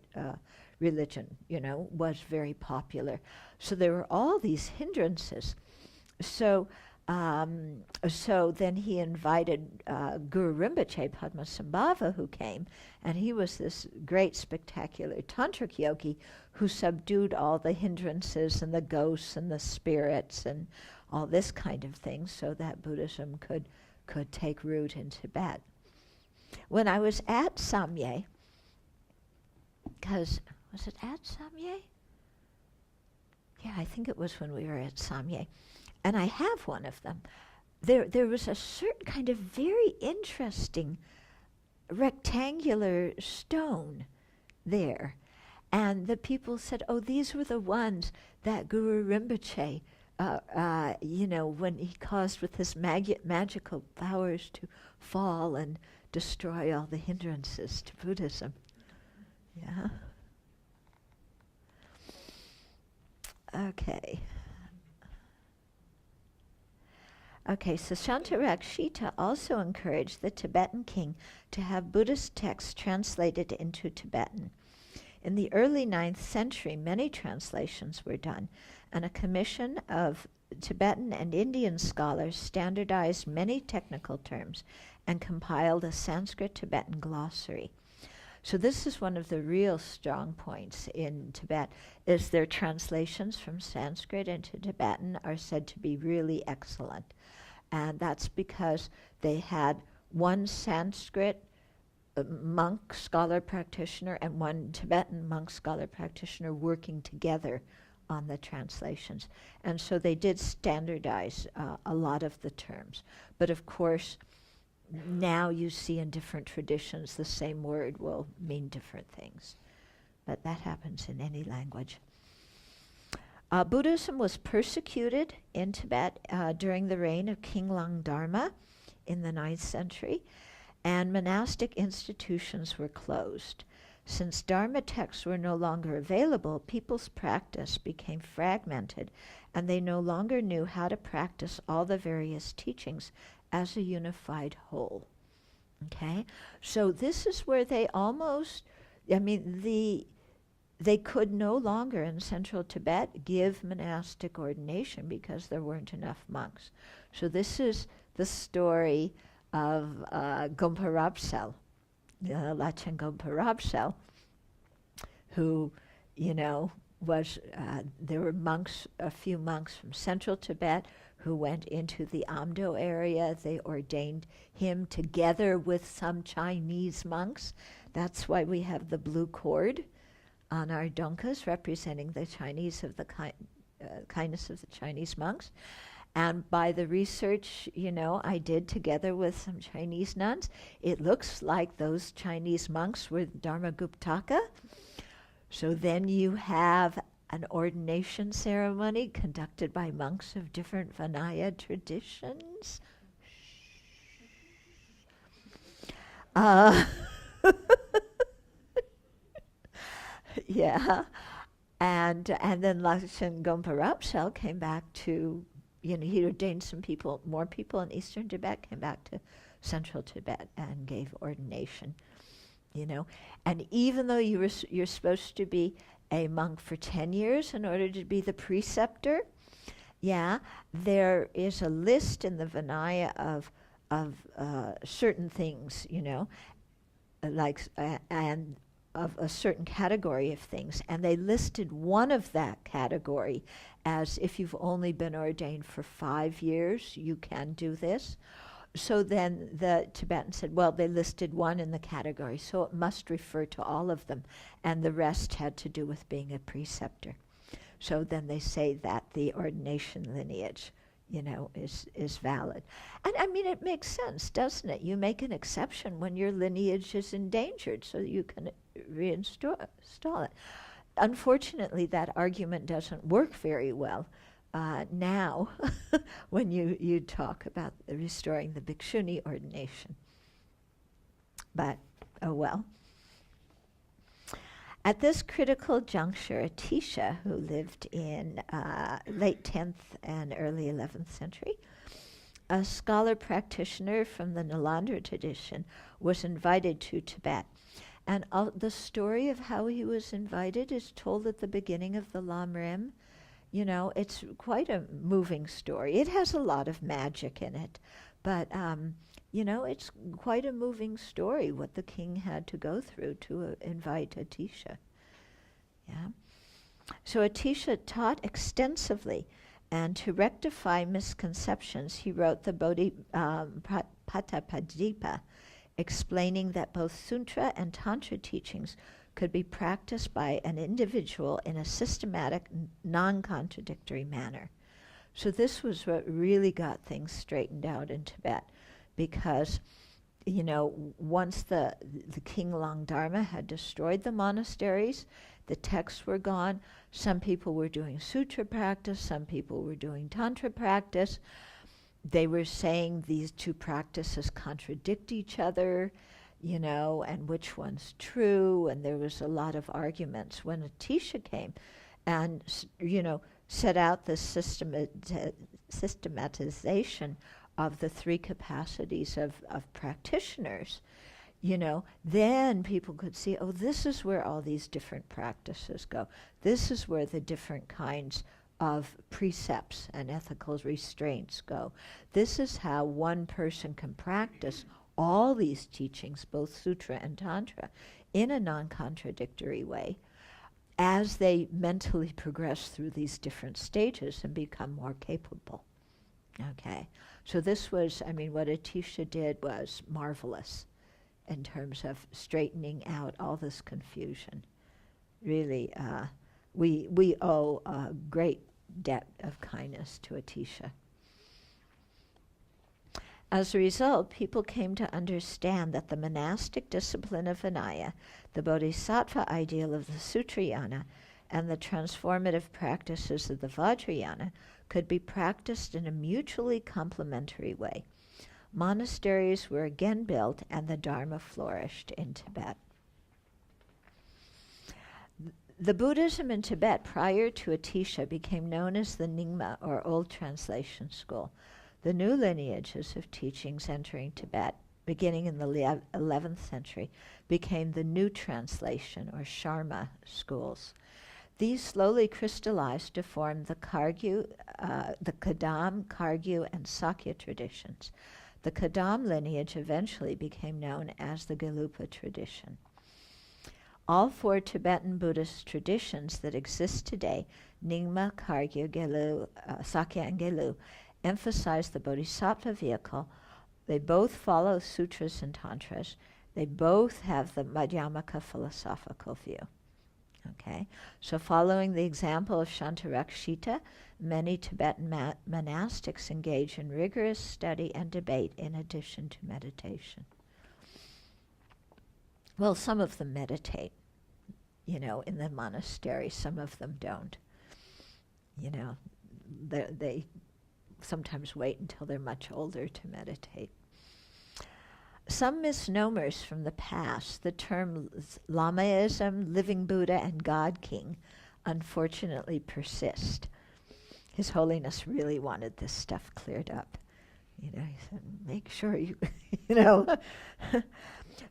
religion, was very popular. So there were all these hindrances. So then he invited Guru Rinpoche Padmasambhava, who came, and he was this great, spectacular tantric yogi who subdued all the hindrances and the ghosts and the spirits and all this kind of thing, so that Buddhism could take root in Tibet. When I was at Samye, was it at Samye? Yeah, I think it was when we were at Samye. And I have one of them. There was a certain kind of very interesting rectangular stone there. And the people said, oh, these were the ones that Guru Rinpoche, when he caused with his magical powers to fall and destroy all the hindrances to Buddhism. Yeah. Okay, so Shantarakshita also encouraged the Tibetan king to have Buddhist texts translated into Tibetan. In the early 9th century, many translations were done, and a commission of Tibetan and Indian scholars standardized many technical terms and compiled a Sanskrit-Tibetan glossary. So this is one of the real strong points in Tibet, is their translations from Sanskrit into Tibetan are said to be really excellent. And that's because they had one Sanskrit monk scholar practitioner and one Tibetan monk scholar practitioner working together on the translations. And so they did standardize a lot of the terms. But of course, now you see in different traditions the same word will mean different things. But that happens in any language. Buddhism was persecuted in Tibet during the reign of King Lang Dharma in the 9th century, and monastic institutions were closed. Since Dharma texts were no longer available, people's practice became fragmented, and they no longer knew how to practice all the various teachings as a unified whole. Okay? So this is where they almost, they could no longer in central Tibet give monastic ordination because there weren't enough monks. So this is the story of Gompa Ropsel, Lachen Gompa Ropsel, who, was, there were monks, a few monks from central Tibet who went into the Amdo area. They ordained him together with some Chinese monks. That's why we have the blue cord on our donkas representing the Chinese of the kindness of the Chinese monks. And by the research, I did together with some Chinese nuns, it looks like those Chinese monks were Dharmaguptaka. So then you have an ordination ceremony conducted by monks of different Vinaya traditions. Yeah. And then Lachen Gompa Ropsel came back to, he ordained more people in eastern Tibet, came back to central Tibet and gave ordination, And even though you're supposed to be a monk for 10 years in order to be the preceptor, there is a list in the Vinaya of certain things, and of a certain category of things, and they listed one of that category as if you've only been ordained for 5 years, you can do this. So then the Tibetan said, well, they listed one in the category, so it must refer to all of them, and the rest had to do with being a preceptor. So then they say that the ordination lineage, is valid. And it makes sense, doesn't it? You make an exception when your lineage is endangered so you can reinstall it. Unfortunately, that argument doesn't work very well now when you talk about restoring the Bhikshuni ordination. But, oh well. At this critical juncture, Atisha, who lived in late 10th and early 11th century, a scholar practitioner from the Nalanda tradition, was invited to Tibet. And the story of how he was invited is told at the beginning of the Lamrim. It's quite a moving story. It has a lot of magic in it, but it's quite a moving story what the king had to go through to invite Atisha. Yeah. So Atisha taught extensively, and to rectify misconceptions, he wrote the Bodhipatapadipa, explaining that both Sutra and Tantra teachings could be practiced by an individual in a systematic, non-contradictory manner. So this was what really got things straightened out in Tibet, because, once the King Longdharma had destroyed the monasteries, the texts were gone. Some people were doing sutra practice, some people were doing tantra practice. They were saying these two practices contradict each other, and which one's true, and there was a lot of arguments. When Atisha came and, set out the systematization of the three capacities of practitioners, then people could see, oh, this is where all these different practices go. This is where the different kinds of precepts and ethical restraints go. This is how one person can practice all these teachings, both Sutra and Tantra, in a non-contradictory way as they mentally progress through these different stages and become more capable. Okay, so this was, what Atisha did was marvelous in terms of straightening out all this confusion. Really, we owe a great debt of kindness to Atisha. As a result, people came to understand that the monastic discipline of Vinaya, the bodhisattva ideal of the Sutrayana, and the transformative practices of the Vajrayana could be practiced in a mutually complementary way. Monasteries were again built, and the Dharma flourished in Tibet. The Buddhism in Tibet prior to Atisha became known as the Nyingma, or Old Translation School. The new lineages of teachings entering Tibet, beginning in the 11th century, became the new translation or Sharma schools. These slowly crystallized to form the the Kadam, Kargyu, and Sakya traditions. The Kadam lineage eventually became known as the Gelugpa tradition. All four Tibetan Buddhist traditions that exist today, Nyingma, Kargyu, Gelu, Sakya, and Gelu, emphasize the Bodhisattva vehicle. They both follow sutras and tantras. They both have the Madhyamaka philosophical view. Okay, so following the example of Shantarakshita, many Tibetan monastics engage in rigorous study and debate in addition to meditation. Well, some of them meditate, in the monastery. Some of them don't. They sometimes wait until they're much older to meditate. Some misnomers from the past, the terms Lamaism, Living Buddha, and God King, unfortunately persist. His Holiness really wanted this stuff cleared up. He said, make sure you,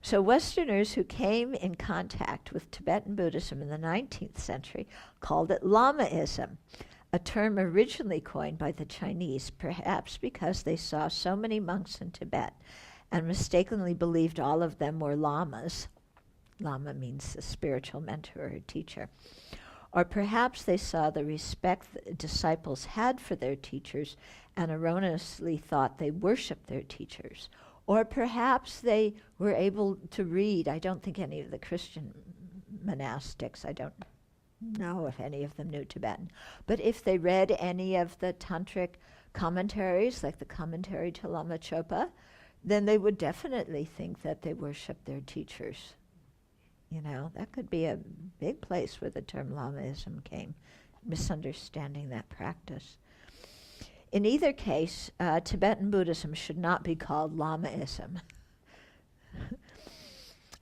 So Westerners who came in contact with Tibetan Buddhism in the 19th century called it Lamaism, a term originally coined by the Chinese, perhaps because they saw so many monks in Tibet and mistakenly believed all of them were lamas. Lama means a spiritual mentor or teacher. Or perhaps they saw the respect that disciples had for their teachers and erroneously thought they worshipped their teachers. Or perhaps they were able to read. I don't think any of the Christian monastics, I don't know if any of them knew Tibetan, but if they read any of the tantric commentaries, like the commentary to Lama Chopa, then they would definitely think that they worship their teachers. That could be a big place where the term Lamaism came, misunderstanding that practice. In either case, Tibetan Buddhism should not be called Lamaism.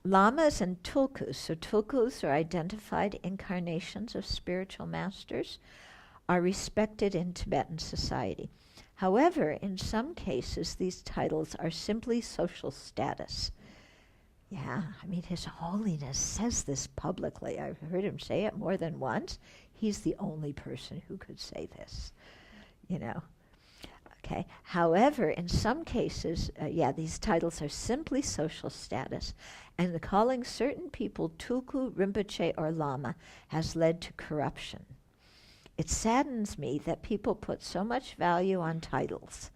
Lamas and tulkus, so tulkus are identified incarnations of spiritual masters, are respected in Tibetan society. However, in some cases, these titles are simply social status. Yeah, His Holiness says this publicly. I've heard him say it more than once. He's the only person who could say this, Okay. However, in some cases, these titles are simply social status, and calling certain people tulku, rinpoche, or lama has led to corruption. It saddens me that people put so much value on titles.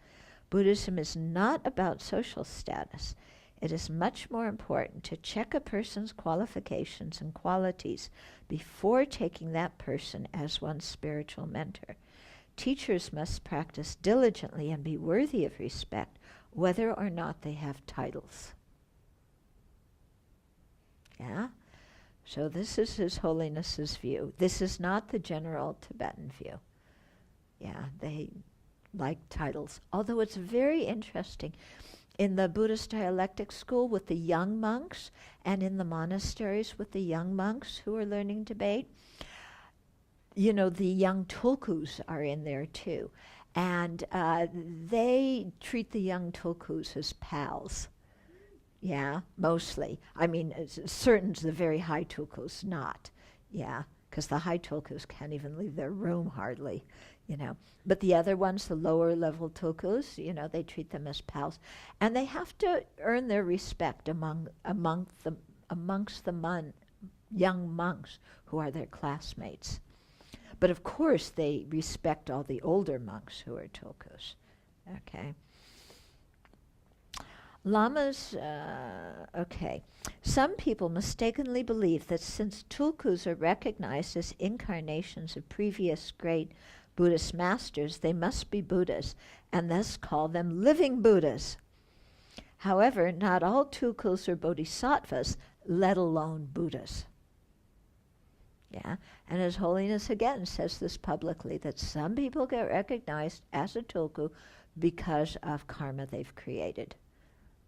Buddhism is not about social status. It is much more important to check a person's qualifications and qualities before taking that person as one's spiritual mentor. Teachers must practice diligently and be worthy of respect, whether or not they have titles. Yeah? So this is His Holiness's view. This is not the general Tibetan view. Yeah, they like titles. Although it's very interesting. In the Buddhist dialectic school with the young monks and in the monasteries with the young monks who are learning debate, the young tulkus are in there too. And they treat the young tulkus as pals. Yeah, mostly. Certain the very high tulkus not. Yeah, because the high tulkus can't even leave their room hardly, But the other ones, the lower level tulkus, they treat them as pals. And they have to earn their respect amongst the young monks who are their classmates. But of course they respect all the older monks who are tulkus. Okay. Lamas, okay. Some people mistakenly believe that since tulkus are recognized as incarnations of previous great Buddhist masters, they must be Buddhas, and thus call them living Buddhas. However, not all tulkus are bodhisattvas, let alone Buddhas. Yeah, and His Holiness again says this publicly, that some people get recognized as a tulku because of karma they've created.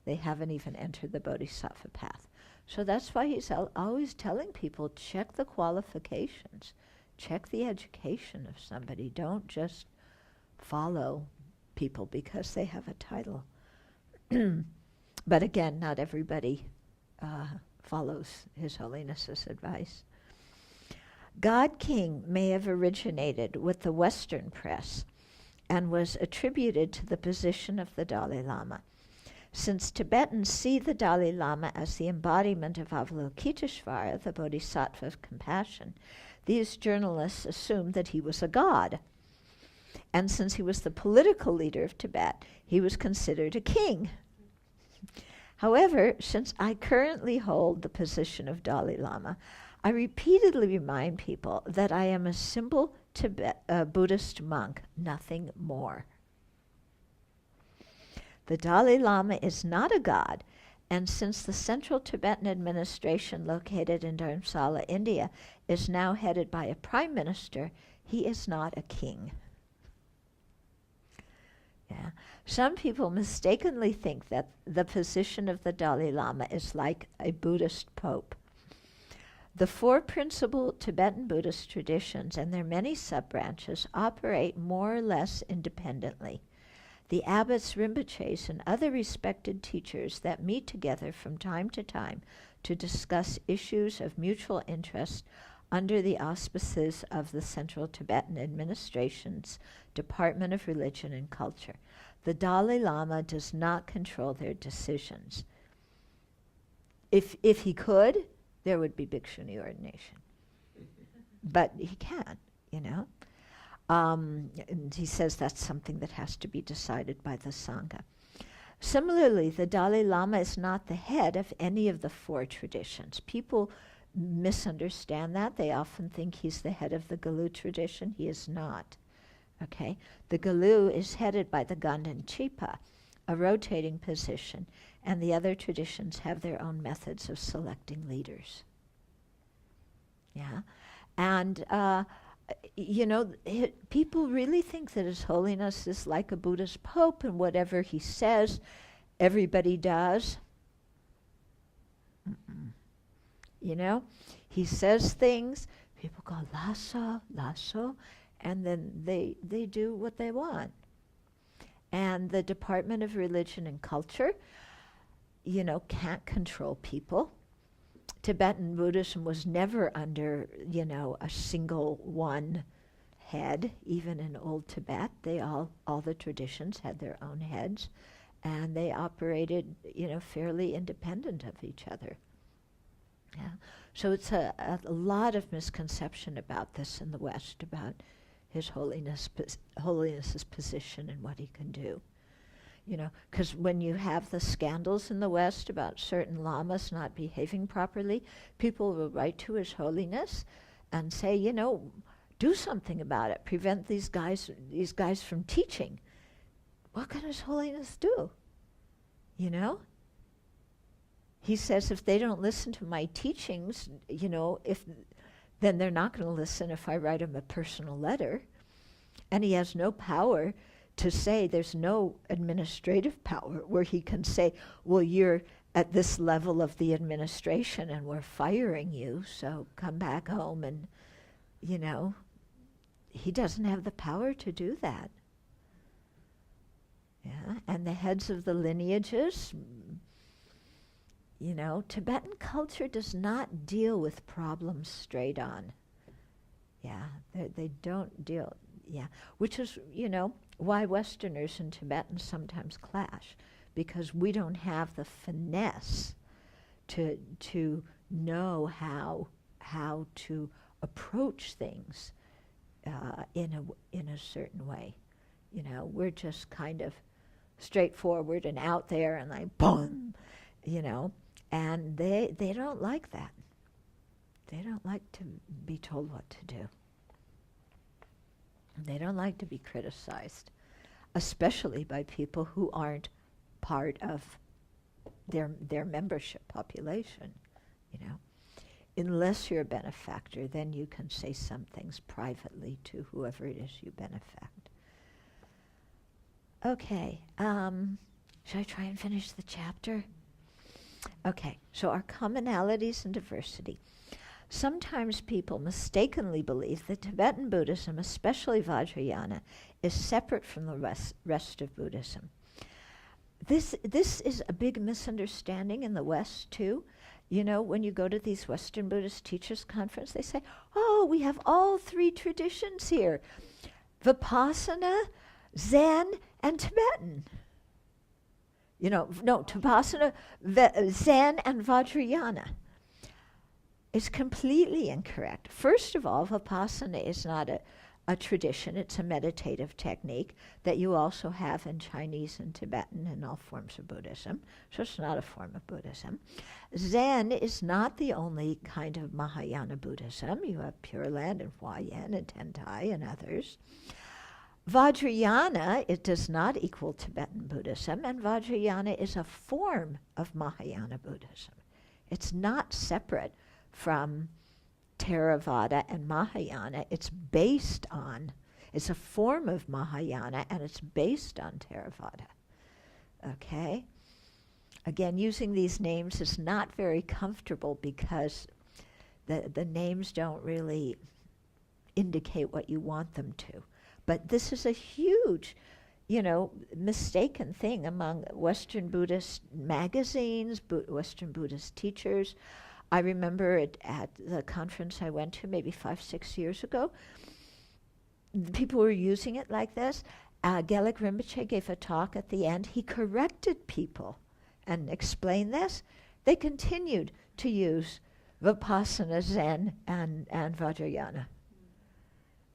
They haven't even entered the bodhisattva path. So that's why he's always telling people, check the qualifications, check the education of somebody. Don't just follow people because they have a title. But again, not everybody follows His Holiness's advice. God King may have originated with the Western press and was attributed to the position of the Dalai Lama. Since Tibetans see the Dalai Lama as the embodiment of Avalokiteshvara, the Bodhisattva of compassion, these journalists assumed that he was a god. And since he was the political leader of Tibet, he was considered a king. However, since I currently hold the position of Dalai Lama, I repeatedly remind people that I am a simple Buddhist monk, nothing more. The Dalai Lama is not a god, and since the central Tibetan administration located in Dharamsala, India, is now headed by a prime minister, he is not a king. Yeah. Some people mistakenly think that the position of the Dalai Lama is like a Buddhist pope. The four principal Tibetan Buddhist traditions and their many sub-branches operate more or less independently. The abbots, rinpoches, and other respected teachers that meet together from time to time to discuss issues of mutual interest under the auspices of the Central Tibetan Administration's Department of Religion and Culture. The Dalai Lama does not control their decisions. If he could, there would be bhikshuni ordination. But he can't, you know. And he says that's something that has to be decided by the Sangha. Similarly, the Dalai Lama is not the head of any of the four traditions. People misunderstand that. They often think he's the head of the Galu tradition. He is not. Okay? The Galu is headed by the Ganden Chipa, a rotating position, and the other traditions have their own methods of selecting leaders. Yeah? And, you know, people really think that His Holiness is like a Buddhist pope, and whatever he says, everybody does. Mm-mm. You know, he says things, people go, lasso, lasso, and then they do what they want. And the Department of Religion and Culture, you know, can't control people. Tibetan Buddhism was never under, you know, a single one head. Even in old Tibet, all the traditions had their own heads, and they operated, you know, fairly independent of each other. Yeah. So it's a lot of misconception about this in the West, about His Holiness's position and what he can do. You know, because when you have the scandals in the West about certain lamas not behaving properly, people will write to His Holiness and say, you know, do something about it. Prevent these guys from teaching. What can His Holiness do? You know? He says if they don't listen to my teachings, you know, then they're not going to listen if I write him a personal letter. And he has no power to say, there's no administrative power where he can say, well, you're at this level of the administration and we're firing you, so come back home. And, you know, he doesn't have the power to do that. Yeah, and the heads of the lineages, you know, Tibetan culture does not deal with problems straight on. Yeah, they don't deal, yeah, which is, you know, why Westerners and Tibetans sometimes clash, because we don't have the finesse to know how to approach things in a certain way. You know, we're just kind of straightforward and out there and like boom, you know, and they don't like that. They don't like to be told what to do. They don't like to be criticized, especially by people who aren't part of their membership population, you know. Unless you're a benefactor, then you can say some things privately to whoever it is you benefact. Okay, should I try and finish the chapter? Okay, so our commonalities and diversity. Sometimes people mistakenly believe that Tibetan Buddhism, especially Vajrayana, is separate from the rest of Buddhism. This is a big misunderstanding in the West, too. You know, when you go to these Western Buddhist teachers' conference, they say, oh, we have all three traditions here, Vipassana, Zen, and Tibetan. You know, no, Vipassana, Zen, and Vajrayana. It's completely incorrect. First of all, Vipassana is not a tradition. It's a meditative technique that you also have in Chinese and Tibetan and all forms of Buddhism. So it's not a form of Buddhism. Zen is not the only kind of Mahayana Buddhism. You have Pure Land and Huayan and Tentai and others. Vajrayana, it does not equal Tibetan Buddhism, and Vajrayana is a form of Mahayana Buddhism. It's not separate from Theravada and Mahayana. It's a form of Mahayana, and it's based on Theravada. Okay? Again, using these names is not very comfortable because the names don't really indicate what you want them to. But this is a huge, mistaken thing among Western Buddhist magazines, Western Buddhist teachers. I remember at the conference I went to maybe 5-6 years ago, people were using it like this. Gelek Rinpoche gave a talk at the end. He corrected people and explained this. They continued to use Vipassana, Zen, and Vajrayana.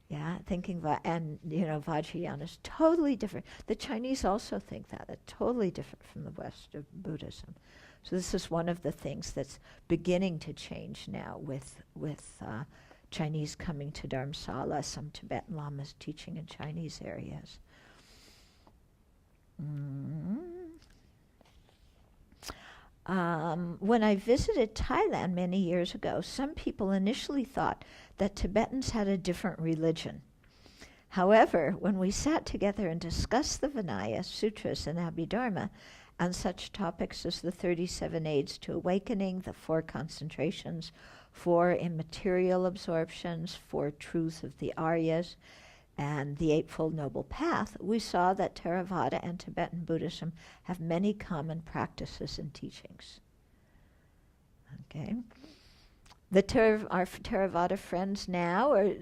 Yeah, thinking Vajrayana is totally different. The Chinese also think that. It's totally different from the West of Buddhism. So this is one of the things that's beginning to change now with Chinese coming to Dharamsala, some Tibetan lamas teaching in Chinese areas. When I visited Thailand many years ago, some people initially thought that Tibetans had a different religion. However, when we sat together and discussed the Vinaya, Sutras, and Abhidharma, and such topics as the 37 Aids to Awakening, the 4 concentrations, 4 immaterial absorptions, 4 truths of the Aryas, and the Eightfold Noble Path, we saw that Theravada and Tibetan Buddhism have many common practices and teachings. Okay. Our Theravada friends now are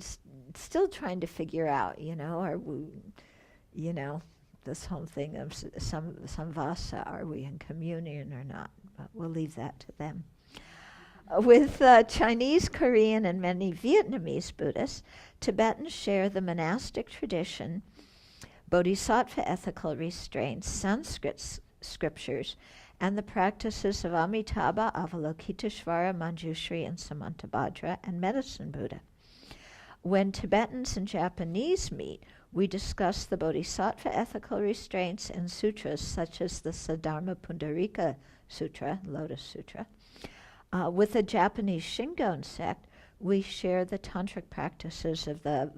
still trying to figure out, are we, this whole thing of samvasa, are we in communion or not? But we'll leave that to them. With Chinese, Korean, and many Vietnamese Buddhists, Tibetans share the monastic tradition, bodhisattva ethical restraints, Sanskrit scriptures, and the practices of Amitabha, Avalokiteshvara, Manjushri, and Samantabhadra, and Medicine Buddha. When Tibetans and Japanese meet, we discuss the bodhisattva ethical restraints and sutras such as the Saddharma Pundarika Sutra, Lotus Sutra. With the Japanese Shingon sect, we share the tantric practices of the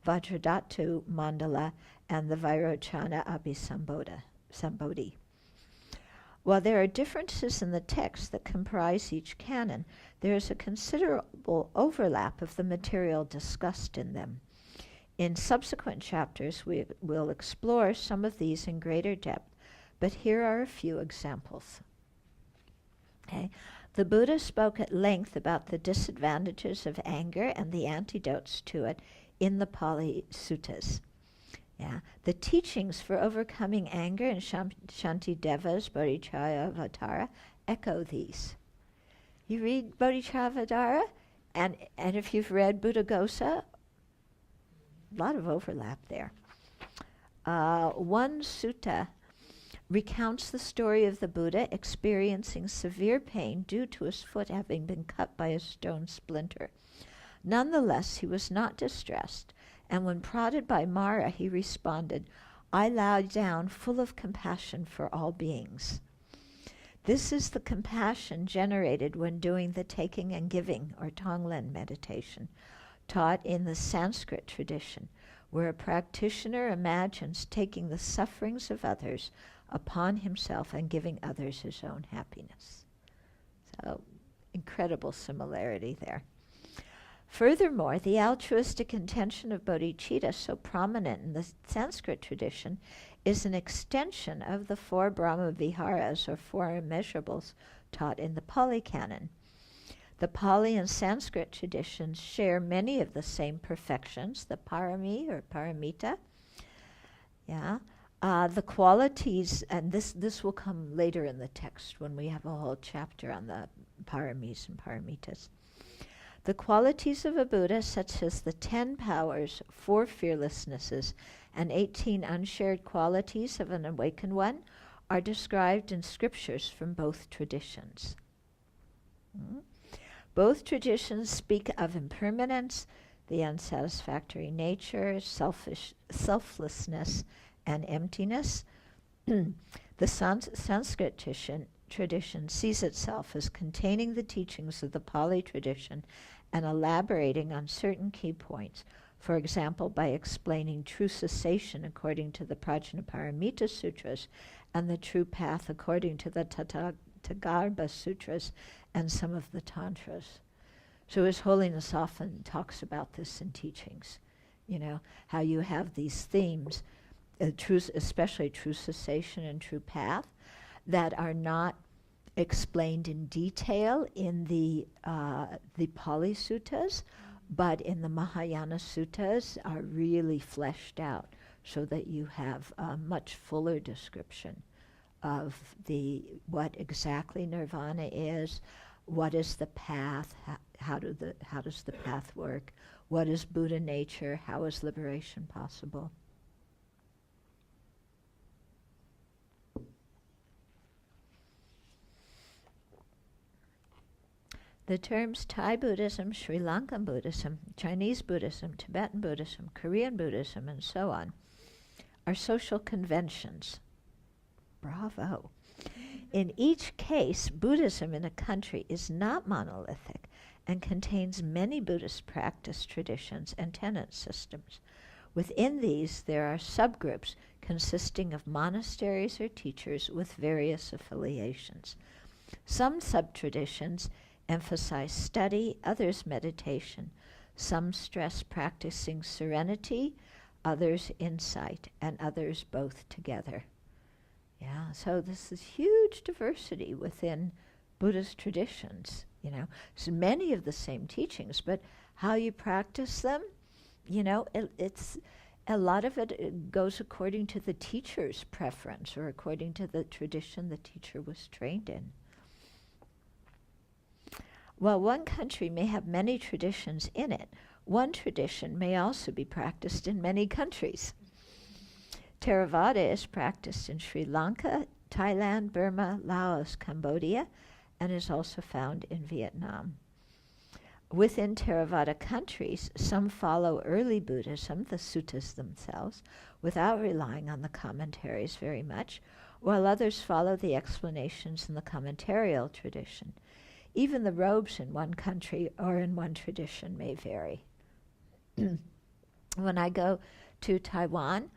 Vajradhatu Mandala and the Vairochana Abhisambodhi. While there are differences in the texts that comprise each canon, there is a considerable overlap of the material discussed in them. In subsequent chapters, we will explore some of these in greater depth, but here are a few examples. Okay. The Buddha spoke at length about the disadvantages of anger and the antidotes to it in the Pali Suttas. Yeah. The teachings for overcoming anger in Shantideva's Bodhicharyavatara echo these. You read Bodhicharyavatara, and if you've read Buddhaghosa, a lot of overlap there. One sutta recounts the story of the Buddha experiencing severe pain due to his foot having been cut by a stone splinter. Nonetheless, he was not distressed, and when prodded by Mara, he responded, "I lie down full of compassion for all beings." This is the compassion generated when doing the taking and giving, or Tonglen meditation, taught in the Sanskrit tradition, where a practitioner imagines taking the sufferings of others upon himself and giving others his own happiness. So, incredible similarity there. Furthermore, the altruistic intention of bodhicitta, so prominent in the Sanskrit tradition, is an extension of the four Brahma Viharas, or four immeasurables, taught in the Pali Canon. The Pali and Sanskrit traditions share many of the same perfections, the parami or paramita. The qualities, and this will come later in the text when we have a whole chapter on the paramis and paramitas. The qualities of a Buddha, such as the 10 powers, 4 fearlessnesses, and 18 unshared qualities of an awakened one, are described in scriptures from both traditions. Both traditions speak of impermanence, the unsatisfactory nature, selflessness, and emptiness. The Sanskrit tradition sees itself as containing the teachings of the Pali tradition and elaborating on certain key points, for example, by explaining true cessation according to the Prajnaparamita Sutras and the true path according to the Tatagarbha Sutras and some of the Tantras. So His Holiness often talks about this in teachings, how you have these themes, especially true cessation and true path, that are not explained in detail in the Pali Suttas, but in the Mahayana Suttas are really fleshed out so that you have a much fuller description of what exactly nirvana is, what is the path, how does the path work, what is Buddha nature, how is liberation possible. The terms Thai Buddhism, Sri Lankan Buddhism, Chinese Buddhism, Tibetan Buddhism, Korean Buddhism, and so on are social conventions. Bravo. In each case, Buddhism in a country is not monolithic and contains many Buddhist practice traditions and tenet systems. Within these, there are subgroups consisting of monasteries or teachers with various affiliations. Some sub-traditions emphasize study, others meditation. Some stress practicing serenity, others insight, and others both together. So this is huge diversity within Buddhist traditions, So many of the same teachings, but how you practice them, it's a lot of it goes according to the teacher's preference or according to the tradition the teacher was trained in. While one country may have many traditions in it, one tradition may also be practiced in many countries. Theravada is practiced in Sri Lanka, Thailand, Burma, Laos, Cambodia, and is also found in Vietnam. Within Theravada countries, some follow early Buddhism, the suttas themselves, without relying on the commentaries very much, while others follow the explanations in the commentarial tradition. Even the robes in one country or in one tradition may vary. When I go to Taiwan,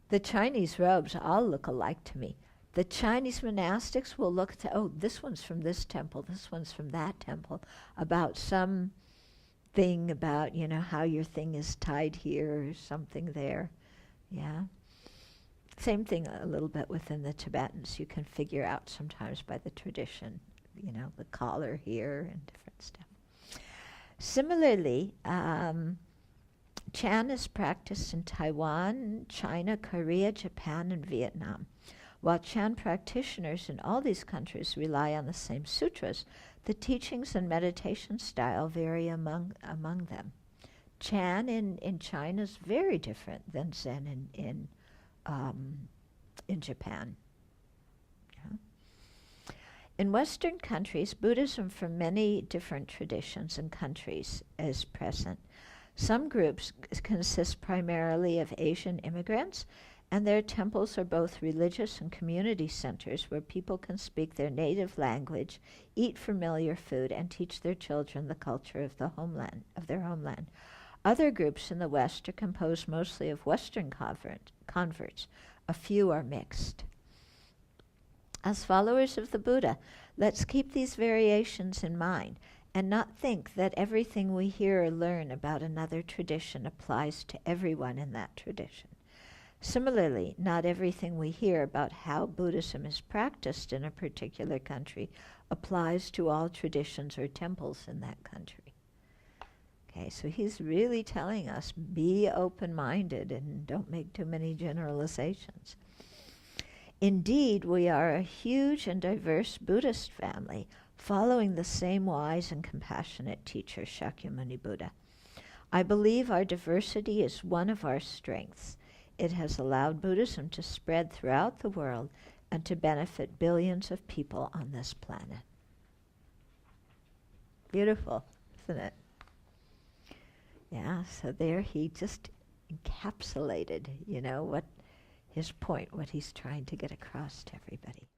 the Chinese robes all look alike to me. The Chinese monastics will look to, this one's from this temple, this one's from that temple, about some thing about, how your thing is tied here or something there. Same thing a little bit within the Tibetans. You can figure out sometimes by the tradition, the collar here and different stuff. Similarly, Chan is practiced in Taiwan, China, Korea, Japan, and Vietnam. While Chan practitioners in all these countries rely on the same sutras, the teachings and meditation style vary among them. Chan in China is very different than Zen in Japan. In Western countries, Buddhism from many different traditions and countries is present. Some groups consist primarily of Asian immigrants, and their temples are both religious and community centers where people can speak their native language, eat familiar food, and teach their children the culture of their homeland. Other groups in the West are composed mostly of Western converts. A few are mixed. As followers of the Buddha, Let's keep these variations in mind and not think that everything we hear or learn about another tradition applies to everyone in that tradition. Similarly, not everything we hear about how Buddhism is practiced in a particular country applies to all traditions or temples in that country. Okay, so he's really telling us, be open-minded and don't make too many generalizations. Indeed, we are a huge and diverse Buddhist family, following the same wise and compassionate teacher, Shakyamuni Buddha. I believe our diversity is one of our strengths. It has allowed Buddhism to spread throughout the world and to benefit billions of people on this planet. Beautiful, isn't it? Yeah, so there he just encapsulated, what his point, what he's trying to get across to everybody.